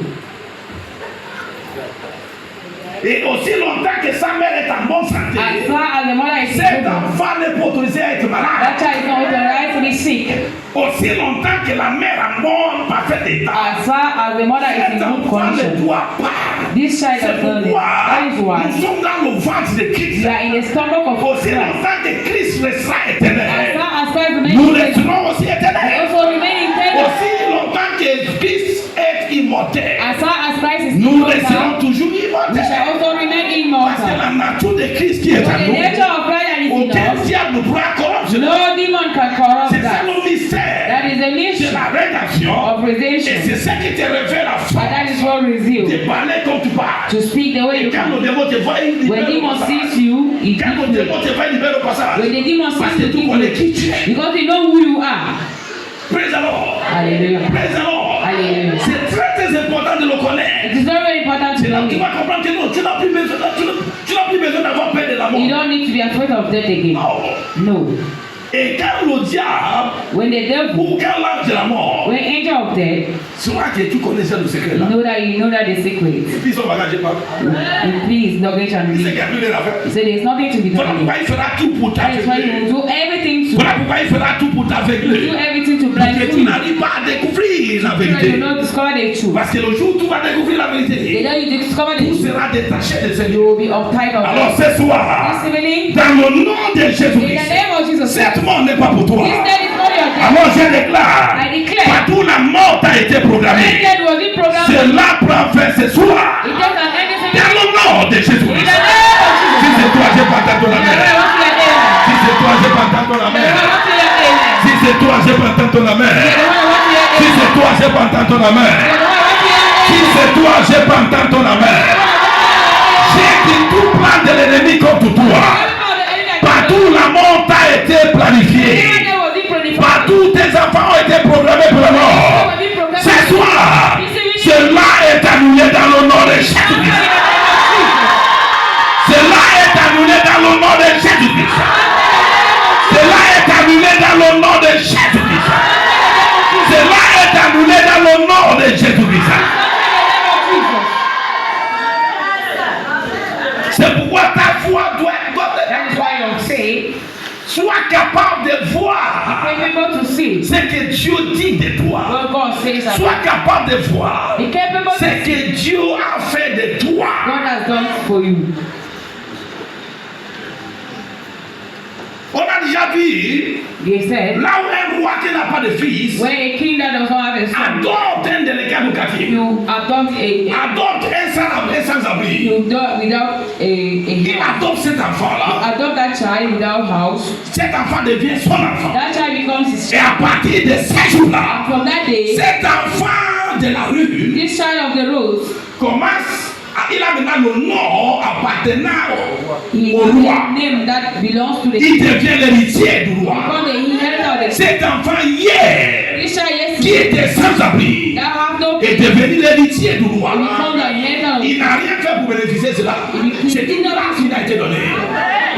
Speaker 2: Et aussi longtemps que sa mère est en bonne
Speaker 1: As
Speaker 2: santé,
Speaker 1: far as the mother is
Speaker 2: cet
Speaker 1: good,
Speaker 2: enfant n'est pas autorisé à être
Speaker 1: that
Speaker 2: malade.
Speaker 1: child is not authorized to be sick.
Speaker 2: Aussi longtemps que la mère en bonne parfaite état,
Speaker 1: As far as the mother is
Speaker 2: cet
Speaker 1: in good
Speaker 2: enfant ne
Speaker 1: condition,
Speaker 2: doit pas.
Speaker 1: this child
Speaker 2: C'est
Speaker 1: does not live.
Speaker 2: pourquoi
Speaker 1: That is why
Speaker 2: nous sommes dans le ventre de Christ.
Speaker 1: we are in the stomach of
Speaker 2: Aussi
Speaker 1: Christ.
Speaker 2: longtemps que Christ restera
Speaker 1: As
Speaker 2: éternel,
Speaker 1: far as Christ remains
Speaker 2: nous
Speaker 1: in Christ,
Speaker 2: resterons aussi
Speaker 1: we
Speaker 2: éternels.
Speaker 1: also remain in Christ.
Speaker 2: Aussi longtemps que Christ est immortel,
Speaker 1: As far as Christ is
Speaker 2: nous
Speaker 1: immortal,
Speaker 2: resterons toujours
Speaker 1: we
Speaker 2: immortels.
Speaker 1: shall also remain
Speaker 2: Parce que
Speaker 1: immortal.
Speaker 2: la nature de Christ qui est
Speaker 1: For
Speaker 2: en
Speaker 1: the
Speaker 2: nous,
Speaker 1: nature of Christ that is in
Speaker 2: aucun
Speaker 1: us,
Speaker 2: diable ne pourra corrompre cela.
Speaker 1: no demon can corrupt
Speaker 2: C'est ça
Speaker 1: that.
Speaker 2: le mystère.
Speaker 1: That is the
Speaker 2: C'est
Speaker 1: mission
Speaker 2: la rédaction.
Speaker 1: of
Speaker 2: Et
Speaker 1: redemption.
Speaker 2: c'est ça qui te révèle la
Speaker 1: And that is
Speaker 2: force
Speaker 1: what reveals
Speaker 2: de parler comme tu parles.
Speaker 1: to speak the way
Speaker 2: Et
Speaker 1: you
Speaker 2: quand le
Speaker 1: can.
Speaker 2: démon te voit, il
Speaker 1: When
Speaker 2: libère le
Speaker 1: demon
Speaker 2: passage.
Speaker 1: sees you, he
Speaker 2: Quand le
Speaker 1: gives
Speaker 2: démon
Speaker 1: you.
Speaker 2: te voit, il libère le passage.
Speaker 1: When the demon
Speaker 2: Parce
Speaker 1: sees
Speaker 2: que
Speaker 1: you,
Speaker 2: tu
Speaker 1: he
Speaker 2: connais
Speaker 1: gives
Speaker 2: qui
Speaker 1: you.
Speaker 2: tu es.
Speaker 1: Because you know who you are.
Speaker 2: Praise the Lord.
Speaker 1: Hallelujah.
Speaker 2: Praise the Lord.
Speaker 1: Hallelujah.
Speaker 2: C'est très très important de le connaître.
Speaker 1: It is very, very important to
Speaker 2: C'est là
Speaker 1: know
Speaker 2: que tu
Speaker 1: it.
Speaker 2: vas comprendre que non, tu n'as plus besoin, tu n'as plus besoin d'avoir peur de la
Speaker 1: You
Speaker 2: mort.
Speaker 1: don't need to be afraid of death again.
Speaker 2: Non.
Speaker 1: No.
Speaker 2: Et quand le diable
Speaker 1: When the devil,
Speaker 2: ou quand l'ange de la mort,
Speaker 1: when angel of death,
Speaker 2: souvent que tu connaissais le secret là.
Speaker 1: you know that the secret.
Speaker 2: Et puis son bagage pas.
Speaker 1: Please, luggage and
Speaker 2: Il sait qu'il
Speaker 1: leave.
Speaker 2: n'y a plus de l'affaire.
Speaker 1: So there's nothing to be
Speaker 2: Voilà
Speaker 1: done.
Speaker 2: pourquoi il fera tout pour
Speaker 1: That is why you
Speaker 2: t'aveugler.
Speaker 1: will do everything to
Speaker 2: Voilà pourquoi il fera tout pour
Speaker 1: do
Speaker 2: t'aveugler.
Speaker 1: everything to
Speaker 2: Pour
Speaker 1: blind
Speaker 2: que tu
Speaker 1: you.
Speaker 2: n'arrives pas à découvrir la
Speaker 1: So that you
Speaker 2: vérité.
Speaker 1: will not discover the truth.
Speaker 2: Parce que le jour où tu vas découvrir la
Speaker 1: The
Speaker 2: vérité,
Speaker 1: day you discover the
Speaker 2: tout
Speaker 1: truth,
Speaker 2: sera détaché de
Speaker 1: you
Speaker 2: Seigneur.
Speaker 1: will be uptight of
Speaker 2: Alors
Speaker 1: it.
Speaker 2: ce soir,
Speaker 1: This evening,
Speaker 2: dans le nom de
Speaker 1: in the
Speaker 2: Jésus-Christ,
Speaker 1: name of Jesus,
Speaker 2: cette mort n'est pas pour toi.
Speaker 1: this day is not your day.
Speaker 2: Alors je déclare,
Speaker 1: I declare,
Speaker 2: partout la mort a été
Speaker 1: this
Speaker 2: programmée.
Speaker 1: day was it programmed.
Speaker 2: Cela prend fin ce soir.
Speaker 1: It does an end this evening.
Speaker 2: Dans le nom de
Speaker 1: In the
Speaker 2: Jésus-Christ.
Speaker 1: name of
Speaker 2: Si
Speaker 1: Jesus.
Speaker 2: c'est toi, je partage ton
Speaker 1: In the
Speaker 2: amen.
Speaker 1: name of Jesus.
Speaker 2: Si c'est toi, je partage ton
Speaker 1: In the
Speaker 2: amen.
Speaker 1: name of Jesus.
Speaker 2: Si c'est toi, je partage ton amen.
Speaker 1: In the name of
Speaker 2: Si
Speaker 1: Jesus.
Speaker 2: c'est toi, je partage ton amen. Si c'est toi, je partage ton amen. J'ai dit tout plan de l'ennemi contre toi. Partout la mort a été planifiée. Partout tes enfants ont été programmés pour la mort. Ce soir, cela est annulé dans le nom de Jésus-Christ. Cela est annulé dans le nom de Jésus-Christ. Cela est annulé dans le nom de Jésus-Christ. Cela est annulé dans le nom de Jésus-Christ. C'est pourquoi ta foi doit
Speaker 1: That is why you say,
Speaker 2: sois capable de voir
Speaker 1: capable to see
Speaker 2: ce que Dieu dit de toi.
Speaker 1: what God says about
Speaker 2: Sois capable de voir
Speaker 1: Be capable
Speaker 2: ce
Speaker 1: to
Speaker 2: que Dieu a fait de toi.
Speaker 1: God has done for you.
Speaker 2: On a déjà vu,
Speaker 1: They said,
Speaker 2: là où un roi qui n'a pas de fils,
Speaker 1: when a king that does not have a son,
Speaker 2: adopte un délégué éducatif,
Speaker 1: you adopt
Speaker 2: adopte un sans-abri.
Speaker 1: you do without a
Speaker 2: Il
Speaker 1: house.
Speaker 2: adopte cet enfant-là.
Speaker 1: Adopt that child without house.
Speaker 2: Cet enfant devient son enfant.
Speaker 1: That child becomes his
Speaker 2: Et
Speaker 1: child.
Speaker 2: à partir de ce jour-là,
Speaker 1: From that day,
Speaker 2: cet enfant de la rue
Speaker 1: this child of the rose,
Speaker 2: commence à, il a maintenant le nom appartenant
Speaker 1: he
Speaker 2: au
Speaker 1: has
Speaker 2: roi.
Speaker 1: a name that belongs to the
Speaker 2: Il
Speaker 1: king.
Speaker 2: devient l'héritier du roi.
Speaker 1: Because the inheritor of the king.
Speaker 2: Cet enfant hier,
Speaker 1: This child
Speaker 2: qui
Speaker 1: yesterday,
Speaker 2: était sans abri,
Speaker 1: that have no
Speaker 2: est
Speaker 1: king,
Speaker 2: devenu l'héritier du roi.
Speaker 1: become the inheritor of
Speaker 2: Il n'a rien fait pour bénéficier de cela. C'est une grâce qui a été donnée.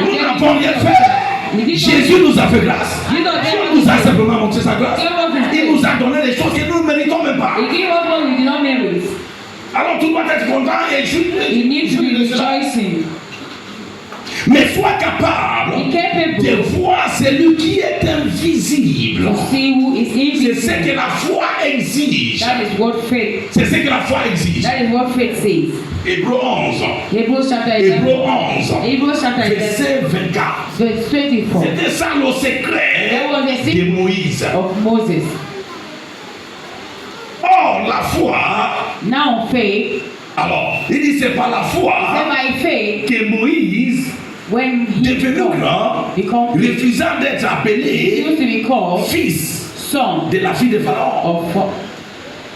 Speaker 2: Nous n'avons rien fait. Jésus nous a fait grâce. Dieu nous a simplement montré sa grâce. Il nous a donné des choses que nous ne méritons même pas.
Speaker 1: He gave us what we did not merit.
Speaker 2: Alors tout doit être content et
Speaker 1: You need to be
Speaker 2: jouir de cela.
Speaker 1: rejoicing.
Speaker 2: Mais sois capable
Speaker 1: Be capable
Speaker 2: de voir celui qui est invisible.
Speaker 1: to see who is
Speaker 2: C'est ce que
Speaker 1: invisible.
Speaker 2: la foi exige.
Speaker 1: That is what faith.
Speaker 2: C'est ce que la foi exige.
Speaker 1: That is what faith says.
Speaker 2: Hébreux 11.
Speaker 1: Hebrews chapter
Speaker 2: Hébreux
Speaker 1: 11.
Speaker 2: 11.
Speaker 1: Hebrews chapter 11.
Speaker 2: Verset 24.
Speaker 1: Verse 24
Speaker 2: C'était ça le secret
Speaker 1: That was the
Speaker 2: de
Speaker 1: secret
Speaker 2: Moïse.
Speaker 1: of Moses.
Speaker 2: Or, la foi,
Speaker 1: Now faith,
Speaker 2: alors, il dit c'est par la
Speaker 1: then
Speaker 2: foi
Speaker 1: by faith,
Speaker 2: que Moïse,
Speaker 1: when he
Speaker 2: devenu grand,
Speaker 1: become
Speaker 2: refusant d'être
Speaker 1: he
Speaker 2: appelé
Speaker 1: used to be called
Speaker 2: fils
Speaker 1: son
Speaker 2: de la fille de Pharaon.
Speaker 1: of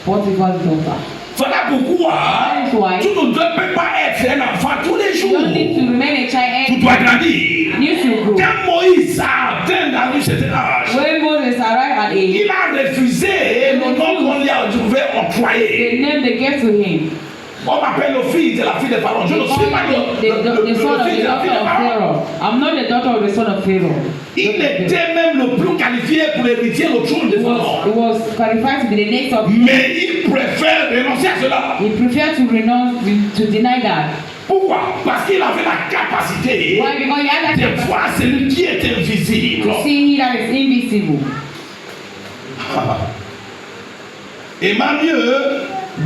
Speaker 1: Potiphar's daughter.
Speaker 2: Voilà pourquoi
Speaker 1: That is why
Speaker 2: tu ne peux pas être un enfant tous les
Speaker 1: you
Speaker 2: jours.
Speaker 1: don't need to remain a child
Speaker 2: Tu
Speaker 1: and
Speaker 2: dois grandir.
Speaker 1: you need to grow.
Speaker 2: Quand Moïse a atteint dans un certain âge,
Speaker 1: When Moses arrived at age,
Speaker 2: il a refusé le nom qu'on lui avait
Speaker 1: they
Speaker 2: octroyé.
Speaker 1: named the girl to him.
Speaker 2: On m'appelle le fils de la fille de Pharaon. Je
Speaker 1: They
Speaker 2: ne suis
Speaker 1: called
Speaker 2: pas
Speaker 1: the son of
Speaker 2: fils
Speaker 1: the
Speaker 2: de la
Speaker 1: daughter
Speaker 2: fille de
Speaker 1: of
Speaker 2: Pharaon.
Speaker 1: Pharaoh. I'm not the daughter of the son of Pharaoh.
Speaker 2: Il était même le plus qualifié pour hériter le trône de
Speaker 1: It
Speaker 2: Pharaon.
Speaker 1: was qualified to be the next of.
Speaker 2: Mais il préfère renoncer à cela.
Speaker 1: He preferred to renounce, to deny that.
Speaker 2: Pourquoi? Parce qu'il avait la capacité
Speaker 1: Why? Because he had that
Speaker 2: de
Speaker 1: capacity
Speaker 2: voir celui qui est invisible.
Speaker 1: to see he that is invisible.
Speaker 2: Et même mieux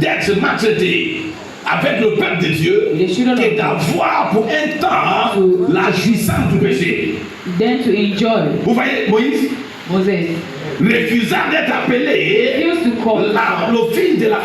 Speaker 2: d'être maltraité avec le peuple de Dieu que d'avoir pour un temps la jouissance du péché.
Speaker 1: Then to enjoy.
Speaker 2: Vous voyez Moïse
Speaker 1: Moses
Speaker 2: refusant d'être appelé
Speaker 1: refused to call
Speaker 2: le fils de la fille